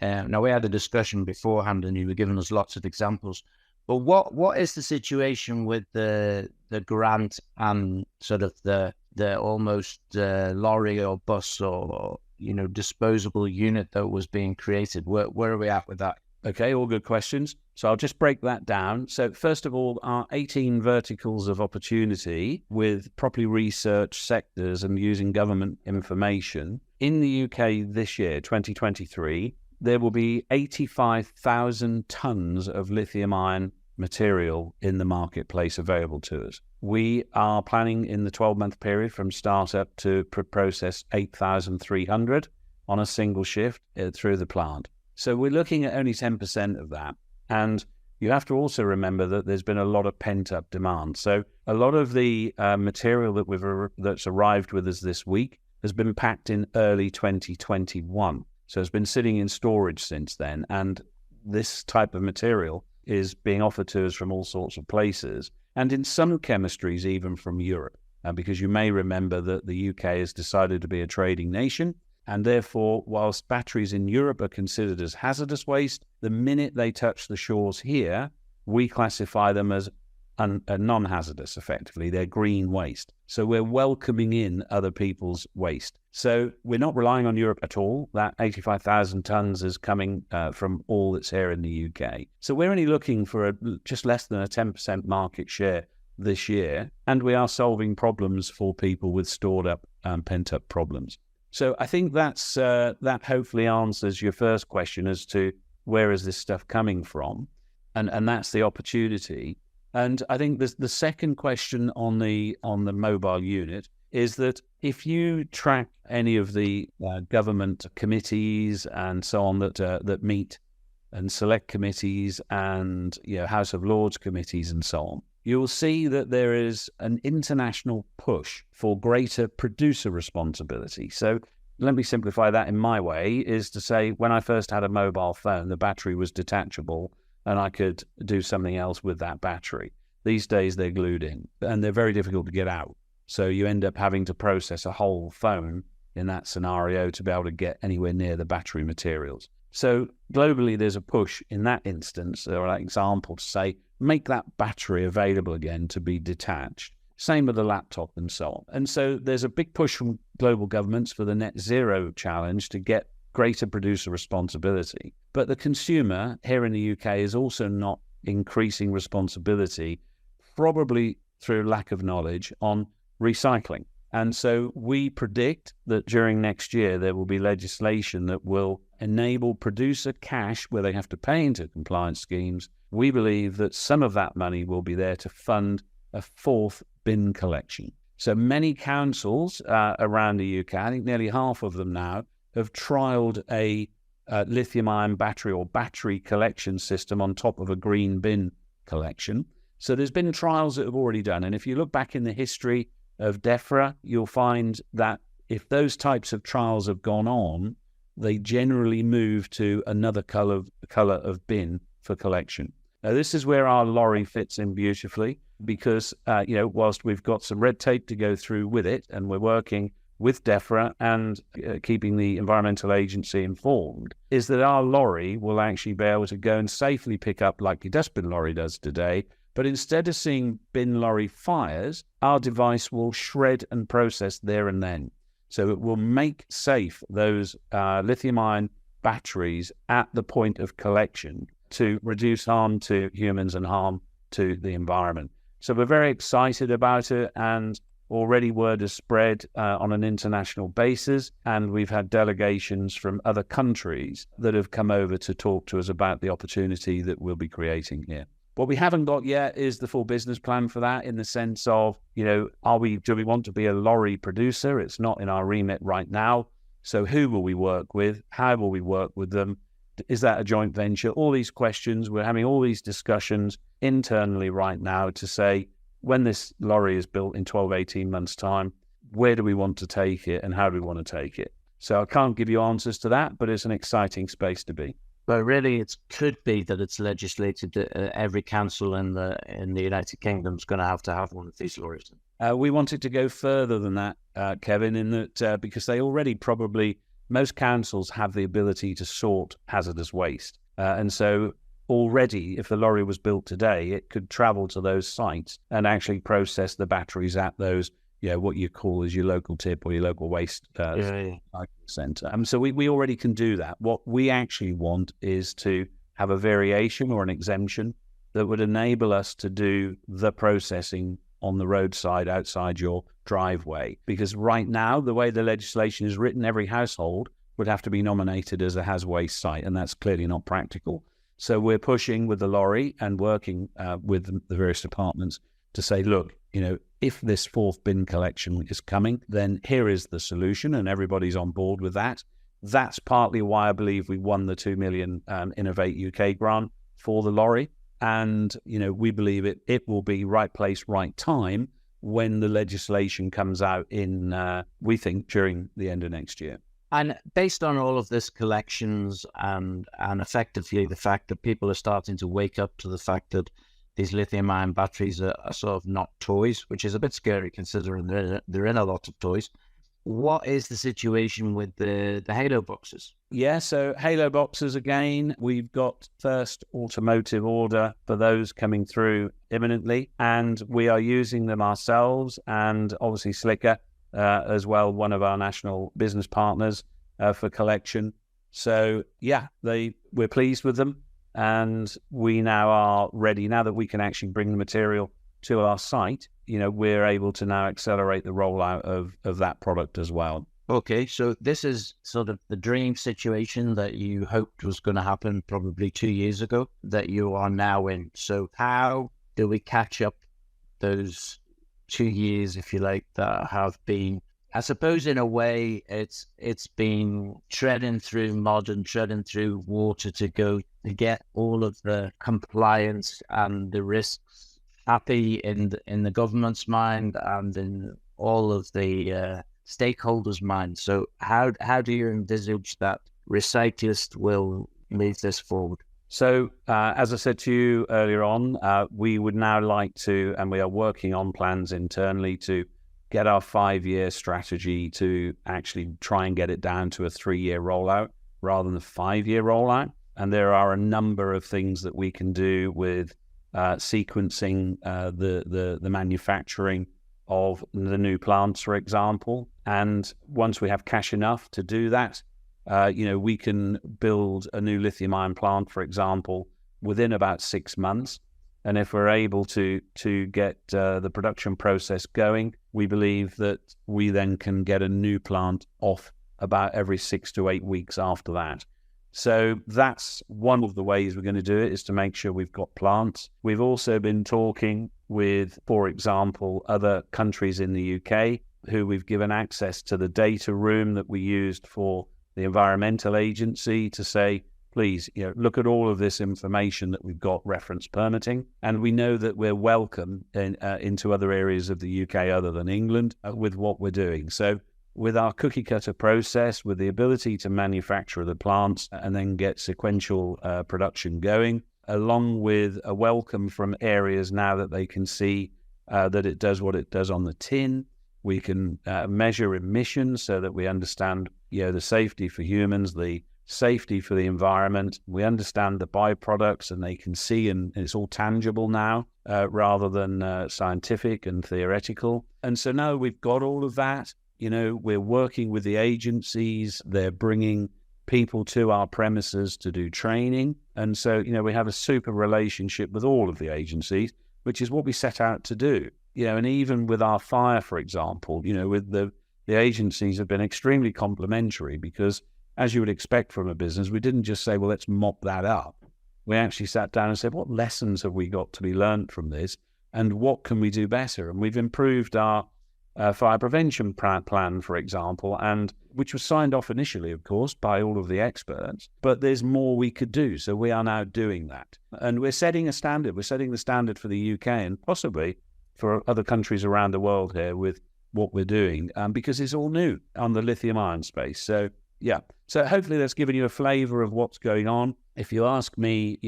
Now, we had a discussion beforehand, and you were giving us lots of examples. But what is the situation with the grant and sort of the almost lorry or bus or you know, disposable unit that was being created? Where are we at with that? Okay, all good questions. So I'll just break that down. So first of all, our 18 verticals of opportunity with properly researched sectors and using government information. In the UK this year, 2023, there will be 85,000 tons of lithium-ion material in the marketplace available to us. We are planning in the 12-month period from startup to process 8,300 on a single shift through the plant. So we're looking at only 10% of that. And you have to also remember that there's been a lot of pent-up demand. So a lot of the material that's arrived with us this week has been packed in early 2021. So it's been sitting in storage since then. And this type of material is being offered to us from all sorts of places. And in some chemistries, even from Europe, because you may remember that the UK has decided to be a trading nation. And therefore, whilst batteries in Europe are considered as hazardous waste, the minute they touch the shores here, we classify them as non-hazardous, effectively. They're green waste. So we're welcoming in other people's waste. So we're not relying on Europe at all. That 85,000 tons is coming from all that's here in the UK. So we're only looking for just less than a 10% market share this year. And we are solving problems for people with stored up pent-up problems. So I think that hopefully answers your first question as to where is this stuff coming from. And that's the opportunity. And I think the second question on the mobile unit is that if you track any of the government committees and so on that meet, and select committees and House of Lords committees and so on, you will see that there is an international push for greater producer responsibility. So let me simplify that in my way, is to say, when I first had a mobile phone, the battery was detachable and I could do something else with that battery. These days they're glued in and they're very difficult to get out. So you end up having to process a whole phone in that scenario to be able to get anywhere near the battery materials. So globally, there's a push in that instance, or that example, to say, make that battery available again to be detached. Same with the laptop and so on. And so there's a big push from global governments for the net zero challenge to get greater producer responsibility. But the consumer here in the UK is also not increasing responsibility, probably through lack of knowledge on recycling. And so we predict that during next year, there will be legislation that will enable producer cash where they have to pay into compliance schemes. We believe that some of that money will be there to fund a fourth bin collection. So many councils around the UK, I think nearly half of them now, have trialled a lithium-ion battery or battery collection system on top of a green bin collection. So there's been trials that have already done. And if you look back in the history of DEFRA, you'll find that if those types of trials have gone on, they generally move to another color of bin for collection. Now, this is where our lorry fits in beautifully because, whilst we've got some red tape to go through with it, and we're working with DEFRA and keeping the environmental agency informed, is that our lorry will actually be able to go and safely pick up, like your dustbin lorry does today. But instead of seeing bin lorry fires, our device will shred and process there and then. So it will make safe those lithium-ion batteries at the point of collection to reduce harm to humans and harm to the environment. So we're very excited about it, and already word has spread on an international basis, and we've had delegations from other countries that have come over to talk to us about the opportunity that we'll be creating here. What we haven't got yet is the full business plan for that, in the sense of, do we want to be a lorry producer? It's not in our remit right now. So who will we work with? How will we work with them? Is that a joint venture? All these questions, we're having all these discussions internally right now to say, when this lorry is built in 12, 18 months' time, where do we want to take it and how do we want to take it? So I can't give you answers to that, but it's an exciting space to be. But really, it could be that it's legislated that every council in the United Kingdom is going to have one of these lorries. We wanted to go further than that, Kevin, in that because they already most councils have the ability to sort hazardous waste. And so already, if the lorry was built today, it could travel to those sites and actually process the batteries at those, what you call as your local tip or your local waste centre. So we already can do that. What we actually want is to have a variation or an exemption that would enable us to do the processing on the roadside outside your driveway. Because right now, the way the legislation is written, every household would have to be nominated as a has waste site, and that's clearly not practical. So we're pushing with the lorry and working with the various departments to say, look, if this fourth bin collection is coming, then here is the solution, and everybody's on board with that. That's partly why I believe we won the 2 million Innovate UK grant for the lorry. And, we believe it will be right place, right time when the legislation comes out in, we think, during the end of next year. And based on all of this collections and effectively the fact that people are starting to wake up to the fact that these lithium-ion batteries are sort of not toys, which is a bit scary considering they're in a lot of toys. What is the situation with the Halo boxes? Yeah, so Halo boxes, again, we've got first automotive order for those coming through imminently, and we are using them ourselves, and obviously Slicker as well, one of our national business partners for collection. So yeah, we're pleased with them, and we now are ready. Now that we can actually bring the material to our site, we're able to now accelerate the rollout of that product as well. Okay, so this is sort of the dream situation that you hoped was going to happen probably 2 years ago that you are now in. So how do we catch up those 2 years, if you like, that have been, I suppose in a way, it's been treading through mud and treading through water to get all of the compliance and the risks happy in the government's mind and in all of the stakeholders' mind. So how do you envisage that Recyclus will move this forward? So, as I said to you earlier on, we would now like to, and we are working on plans internally to get our 5-year strategy to actually try and get it down to a 3-year rollout rather than a 5-year rollout. And there are a number of things that we can do with sequencing the manufacturing of the new plants, for example. And once we have cash enough to do that, we can build a new lithium-ion plant, for example, within about 6 months. And if we're able to get the production process going, we believe that we then can get a new plant off about every 6 to 8 weeks after that. So that's one of the ways we're going to do it, is to make sure we've got plants. We've also been talking with, for example, other countries in the UK who we've given access to the data room that we used for the environmental agency to say, please, look at all of this information that we've got reference permitting. And we know that we're welcome into other areas of the UK other than England with what we're doing. So with our cookie cutter process, with the ability to manufacture the plants and then get sequential production going, along with a welcome from areas now that they can see that it does what it does on the tin. We can measure emissions so that we understand the safety for humans, the safety for the environment. We understand the byproducts and they can see, and it's all tangible now rather than scientific and theoretical. And so now we've got all of that. We're working with the agencies. They're bringing people to our premises to do training. And so, we have a super relationship with all of the agencies, which is what we set out to do. And even with our fire, for example, with the agencies have been extremely complimentary because, as you would expect from a business, we didn't just say, well, let's mop that up. We actually sat down and said, what lessons have we got to be learned from this and what can we do better? And we've improved our fire prevention plan, for example, and which was signed off initially, of course, by all of the experts, but there's more we could do. So we are now doing that. And we're setting a standard. We're setting the standard for the UK and possibly for other countries around the world here with what we're doing, because it's all new on the lithium-ion space. So, yeah. So hopefully that's given you a flavor of what's going on. If you ask me,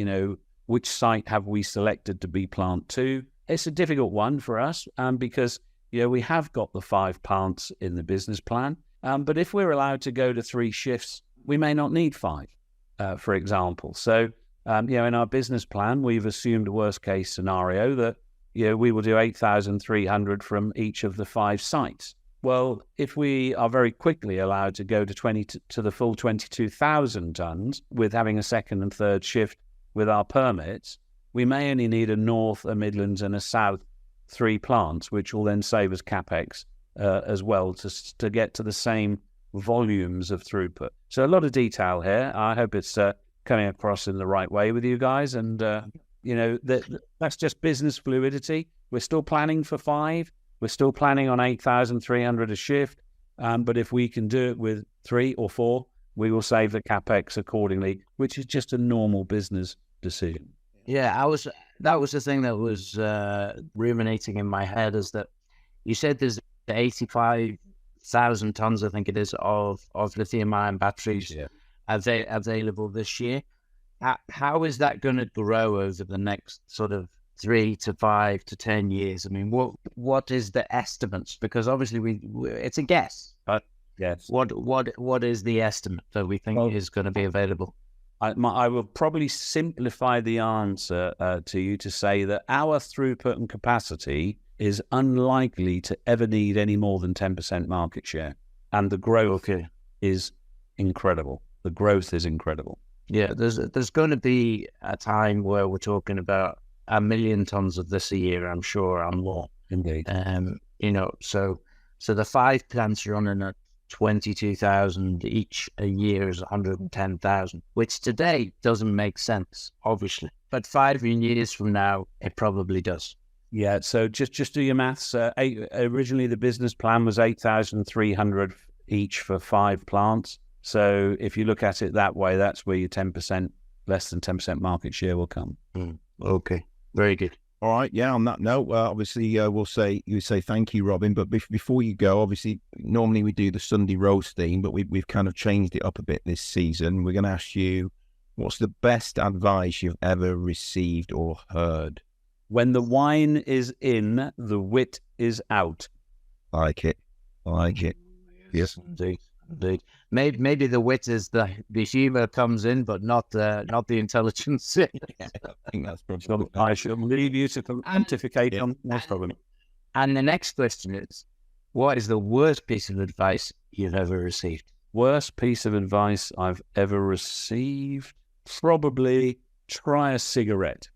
which site have we selected to be plant 2, it's a difficult one for us because we have got the 5 plants in the business plan. But if we're allowed to go to 3 shifts, we may not need 5, for example. So, in our business plan, we've assumed a worst case scenario that, we will do 8,300 from each of the 5 sites. Well, if we are very quickly allowed to go to the full 22,000 tons with having a second and third shift with our permits, we may only need a north, a Midlands and a south 3 plants, which will then save us CapEx as well to get to the same volumes of throughput. So a lot of detail here. I hope it's coming across in the right way with you guys. And, that's just business fluidity. We're still planning for 5. We're still planning on 8,300 a shift. But if we can do it with 3 or 4, we will save the CapEx accordingly, which is just a normal business decision. Yeah, that was the thing that was ruminating in my head, is that you said there's 85,000 tons, I think it is, of lithium-ion batteries available this year. How is that going to grow over the next sort of 3 to 5 to 10 years? I mean, what is the estimates? Because obviously it's a guess, but yes, what is the estimate that we think is going to be available? I will probably simplify the answer to you to say that our throughput and capacity is unlikely to ever need any more than 10% market share. And the growth is incredible. The growth is incredible. Yeah, there's going to be a time where we're talking about 1 million tons of this a year, I'm sure, and more. Indeed. So the 5 plants running at 22,000 each a year is 110,000, which today doesn't make sense, obviously. But 5 years from now, it probably does. Yeah, so just do your maths. Originally, the business plan was 8,300 each for 5 plants. So if you look at it that way, that's where your 10%, less than 10% market share will come. Okay, very good. All right, yeah. On that note, obviously, you say thank you, Robin. But before you go, obviously, normally we do the Sunday roast theme, but we've kind of changed it up a bit this season. We're going to ask you, what's the best advice you've ever received or heard? When the wine is in, the wit is out. Like it. Yes, indeed. Maybe the wit is the humour comes in, but not the intelligence. I think that's probably. I shall leave you to pontificate on that problem. And the next question is, what is the worst piece of advice you've ever received? Worst piece of advice I've ever received? Probably try a cigarette.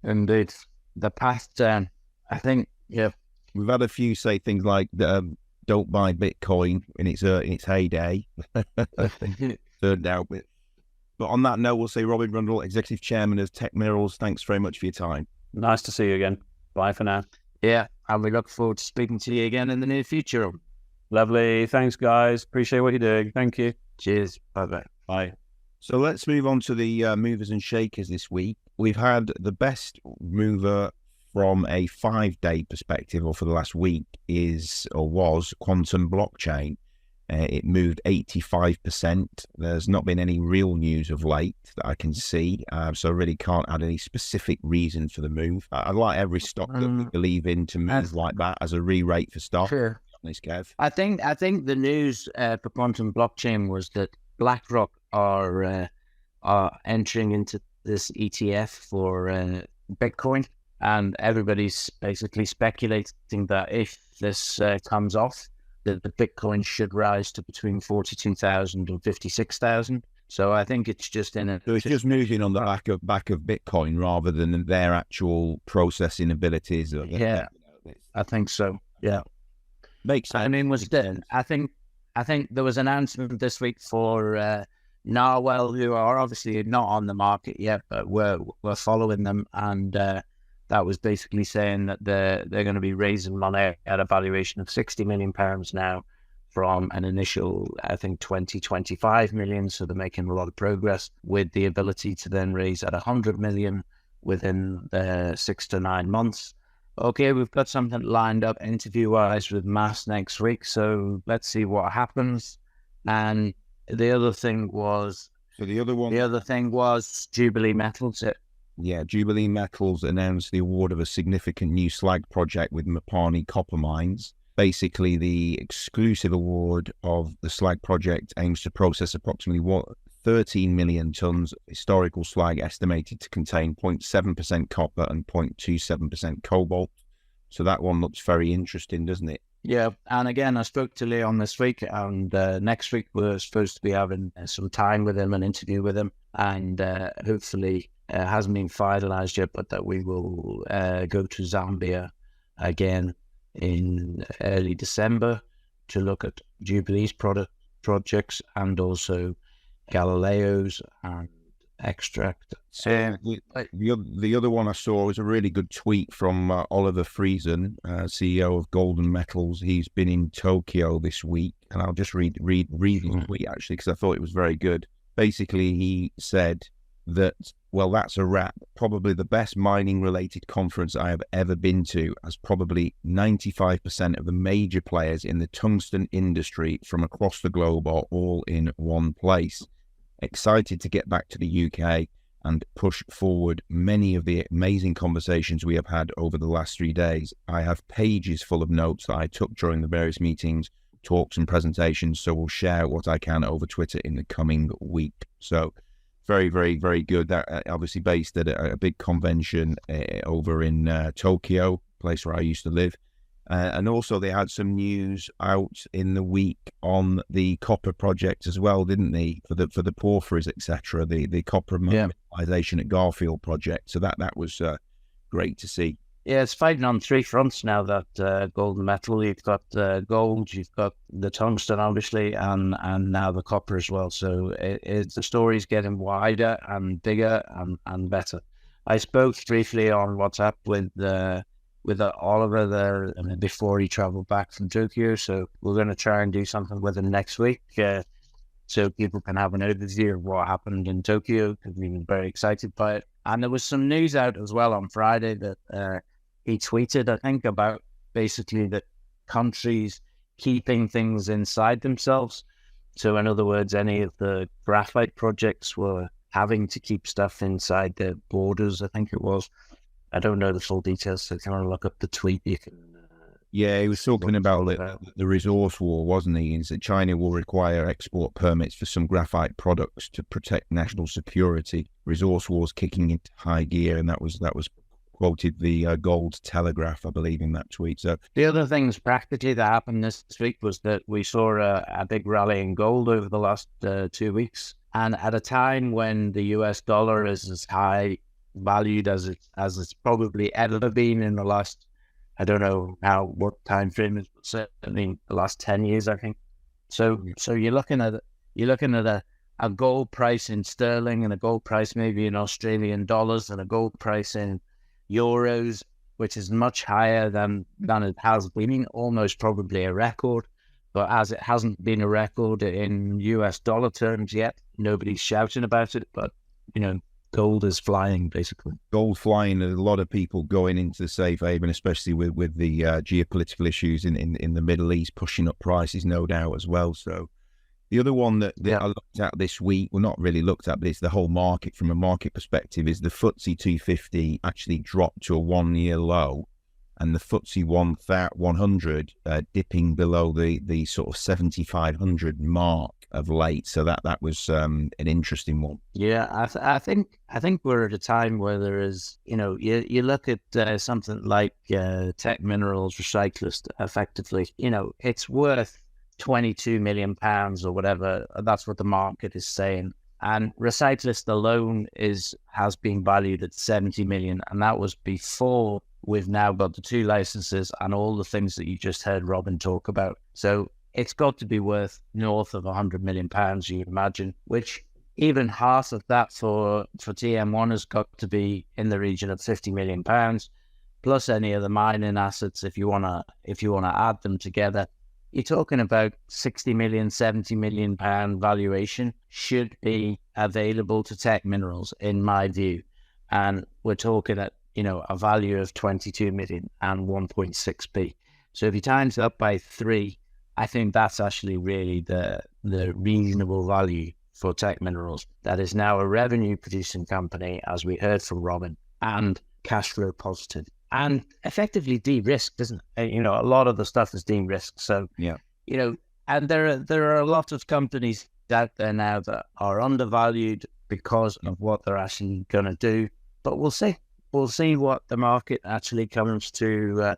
Indeed. The past, I think, yeah. We've had a few say things like, don't buy Bitcoin in its heyday. Turned out. But on that note, we'll say Robin Brundle, Executive Chairman of Tech Minerals, thanks very much for your time. Nice to see you again. Bye for now. Yeah, and we look forward to speaking to you again in the near future. Lovely. Thanks, guys. Appreciate what you're doing. Thank you. Cheers. Bye-bye. Bye. So let's move on to the movers and shakers this week. We've had the best mover from a 5-day perspective, or for the last week, was quantum blockchain. It moved 85%. There's not been any real news of late that I can see, so I really can't add any specific reason for the move. I'd like every stock that we believe in to move like that as a re-rate for stock. Sure. Honest, Kev. I think the news for quantum blockchain was that BlackRock are entering into this ETF for Bitcoin. And everybody's basically speculating that if this comes off, that the Bitcoin should rise to between 42,000 and 56,000. So I think it's just in a... So it's just moving on the back of Bitcoin rather than their actual processing abilities. Yeah, I think so. Yeah. Makes sense. I mean, I think there was an announcement this week for Narwhal, who are obviously not on the market yet, but we're following them, and that was basically saying that they're going to be raising money at a valuation of £60 million now from an initial, I think, 25 million. So they're making a lot of progress with the ability to then raise at 100 million within 6 to 9 months. Okay, we've got something lined up interview-wise with Mass next week, so let's see what happens. And the other thing was... So the other thing was Jubilee Metals. Yeah, Jubilee Metals announced the award of a significant new slag project with Mopani Copper Mines. Basically, the exclusive award of the slag project aims to process approximately 13 million tonnes of historical slag estimated to contain 0.7% copper and 0.27% cobalt. So that one looks very interesting, doesn't it? Yeah, and again, I spoke to Leon this week, and next week we're supposed to be having some time with him, an interview with him, and hopefully... hasn't been finalised yet, but that we will go to Zambia again in early December to look at Jubilee's projects and also Galileo's and Extract. So the other one I saw was a really good tweet from Oliver Friesen, CEO of Golden Metals. He's been in Tokyo this week, and I'll just read his tweet actually because I thought it was very good. Basically, he said that, well, that's a wrap. Probably the best mining-related conference I have ever been to, as probably 95% of the major players in the tungsten industry from across the globe are all in one place. Excited to get back to the UK and push forward many of the amazing conversations we have had over the last 3 days. I have pages full of notes that I took during the various meetings, talks and presentations, so we'll share what I can over Twitter in the coming week. So very, very, very good. That obviously based at a big convention over in Tokyo, place where I used to live. And also they had some news out in the week on the copper project as well, didn't they? For the porphyries, etc. The copper mineralization at Garfield project. So that was great to see. Yeah, it's fighting on three fronts now, that gold and metal. You've got gold, you've got the tungsten, obviously, and now the copper as well. So the story's getting wider and bigger and better. I spoke briefly on WhatsApp with Oliver there before he traveled back from Tokyo. So we're going to try and do something with him next week, so people can have an overview of what happened in Tokyo, because we were very excited by it. And there was some news out as well on Friday that he tweeted, I think, about basically the countries keeping things inside themselves. So in other words, any of the graphite projects were having to keep stuff inside their borders, I think it was. I don't know the full details, so if you want to look up the tweet, you can... Yeah, he was talking about the resource war, wasn't he? Is that China will require export permits for some graphite products to protect national security. Resource war's kicking into high gear, and that was quoted the Gold Telegraph, I believe, in that tweet. So the other things practically that happened this week was that we saw a big rally in gold over the last 2 weeks, and at a time when the US dollar is as high valued as it's probably ever been in the last, I don't know what time frame is, but certainly the last 10 years, I think. So you're looking at a gold price in sterling, and a gold price maybe in Australian dollars, and a gold price in euros, which is much higher than it has been, almost probably a record. But as it hasn't been a record in US dollar terms yet, nobody's shouting about it. But, gold is flying, basically. Gold flying, a lot of people going into the safe haven, especially with the geopolitical issues in the Middle East, pushing up prices, no doubt, as well. So the other one that I looked at this week, well, not really looked at, but it's the whole market from a market perspective, is the FTSE 250 actually dropped to a 1-year low, and the FTSE 100 dipping below the sort of 7,500 mark of late. So that was an interesting one. Yeah, I think we're at a time where there is, you look at something like Tech Minerals, Recyclus, effectively, it's worth £22 million or whatever. That's what the market is saying. And Recyclus alone has been valued at 70 million, and that was before we've now got the 2 licenses and all the things that you just heard Robin talk about. So it's got to be worth north of £100 million, you'd imagine, which even half of that for TM1 has got to be in the region of £50 million, plus any of the mining assets. If you wanna add them together, you're talking about 60 million, 70 million pound valuation should be available to Tech Minerals, in my view. And we're talking at, a value of 22 million and 1.6p. So if you times it up by 3, I think that's actually really the reasonable value for Tech Minerals. That is now a revenue producing company, as we heard from Robin, and cash flow positive. And effectively de-risked, isn't it? A lot of the stuff is de-risked. So, yeah, and there are a lot of companies out there now that are undervalued because of what they're actually going to do. But we'll see. We'll see what the market actually comes to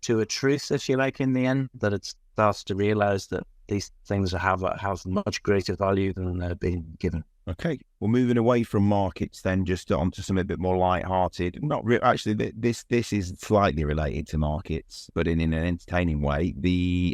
a truth, if you like, in the end, that it starts to realize that these things have much greater value than they're being given. Okay, well, moving away from markets then, just onto something a bit more light-hearted. Actually, this is slightly related to markets, but in an entertaining way.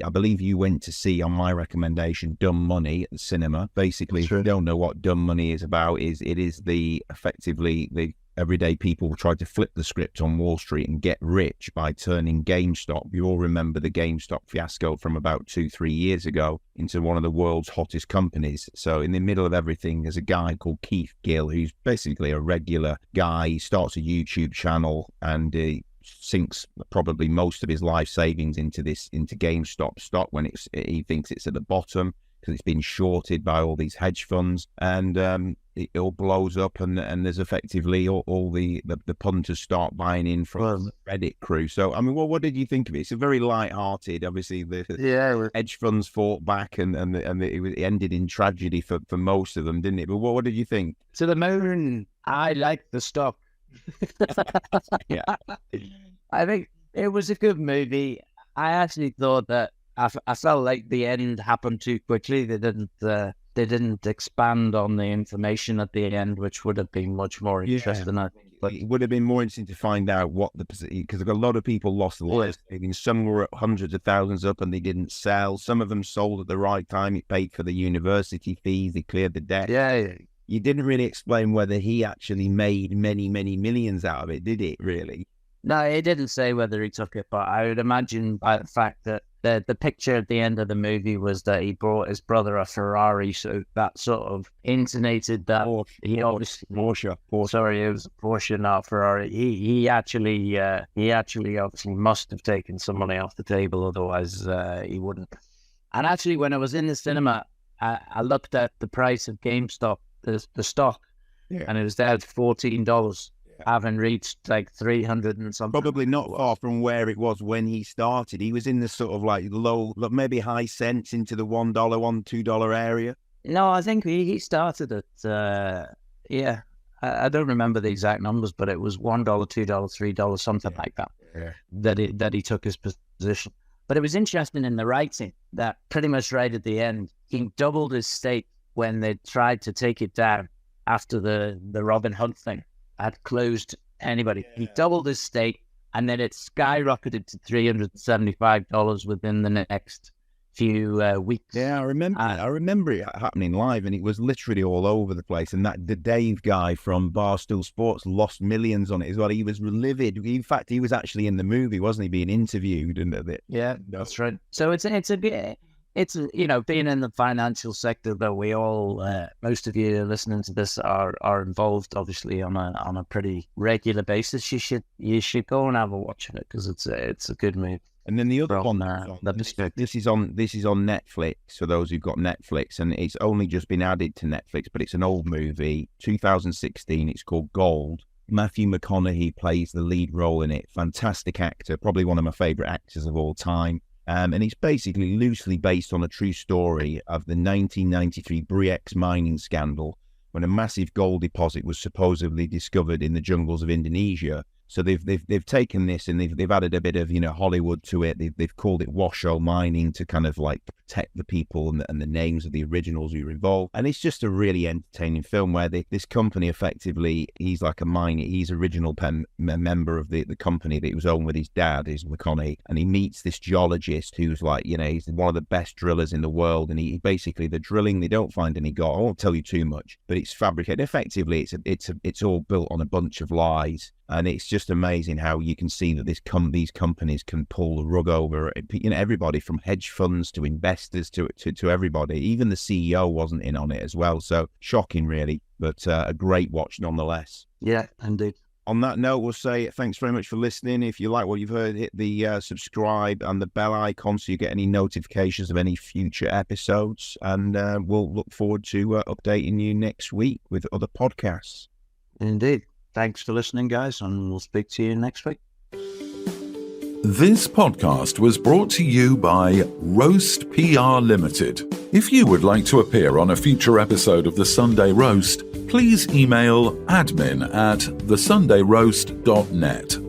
I believe you went to see, on my recommendation, Dumb Money at the cinema. Basically, if you don't know what Dumb Money is about, it is effectively the everyday people tried to flip the script on Wall Street and get rich by turning GameStop. You all remember the GameStop fiasco from about 2-3 years ago into one of the world's hottest companies. So in the middle of everything, there's a guy called Keith Gill, who's basically a regular guy. He starts a YouTube channel and he sinks probably most of his life savings into GameStop stock when he thinks it's at the bottom, because it's been shorted by all these hedge funds, and it all blows up, and there's effectively all the punters start buying in from the Reddit crew. So, I mean, what did you think of it? It's a very light-hearted, obviously, the hedge funds fought back, and it ended in tragedy for most of them, didn't it? But what did you think? To the moon, I liked the stock. Yeah. I think it was a good movie. I actually thought that I felt like the end happened too quickly. They didn't didn't expand on the information at the end, which would have been much more interesting. I think. But it would have been more interesting to find out what because a lot of people lost a lot of savings. Some were at hundreds of thousands up and they didn't sell. Some of them sold at the right time. It paid for the university fees. They cleared the debt. Yeah. You didn't really explain whether he actually made many, many millions out of it, did it, really? No, he didn't say whether he took it, but I would imagine by the fact that the picture at the end of the movie was that he brought his brother a Ferrari, so that sort of intonated that he obviously Porsche. Sorry, it was a Porsche, not a Ferrari. He actually obviously must have taken some money off the table, otherwise he wouldn't. And actually, when I was in the cinema, I looked at the price of GameStop, the stock, and it was down to $14. Having reached like 300 and something. Probably not far from where it was when he started. He was in the sort of like low, maybe high cents into the $1, $2 area. No, I think he started at, I don't remember the exact numbers, but it was $1, $2, $3, something like that, that he took his position. But it was interesting in the writing that pretty much right at the end, he doubled his stake when they tried to take it down after the Robin Hood thing had closed anybody. He doubled his stake, and then it skyrocketed to $375 within the next few weeks. Yeah, I remember it happening live, and it was literally all over the place. And the Dave guy from Barstool Sports lost millions on it as well. He was livid. In fact, he was actually in the movie, wasn't he, being interviewed and a bit. Yeah, that's right. So it's being in the financial sector that we all, most of you listening to this are involved, obviously on a pretty regular basis. You should go and have a watch of it because it's a good move. And then the other one, this is on Netflix for those who've got Netflix, and it's only just been added to Netflix, but it's an old movie, 2016. It's called Gold. Matthew McConaughey plays the lead role in it. Fantastic actor, probably one of my favorite actors of all time. And it's basically loosely based on a true story of the 1993 Bre-X mining scandal, when a massive gold deposit was supposedly discovered in the jungles of Indonesia. So they've taken this and they've added a bit of Hollywood to it. They've called it Washoe mining to kind of like protect the people and the names of the originals who were involved. And it's just a really entertaining film where this company effectively, he's like a miner. He's original member of the company that he was owned with his dad, is McConaughey, and he meets this geologist who's like he's one of the best drillers in the world. And he basically, the drilling, they don't find any gold. I won't tell you too much, but it's fabricated. Effectively, it's all built on a bunch of lies. And it's just amazing how you can see that these companies can pull the rug over everybody from hedge funds to investors to everybody. Even the CEO wasn't in on it as well. So shocking, really, but a great watch nonetheless. Yeah, indeed. On that note, we'll say thanks very much for listening. If you like what you've heard, hit the subscribe and the bell icon so you get any notifications of any future episodes. And we'll look forward to updating you next week with other podcasts. Indeed. Thanks for listening, guys, and we'll speak to you next week. This podcast was brought to you by Roast PR Limited. If you would like to appear on a future episode of The Sunday Roast, please email admin@thesundayroast.net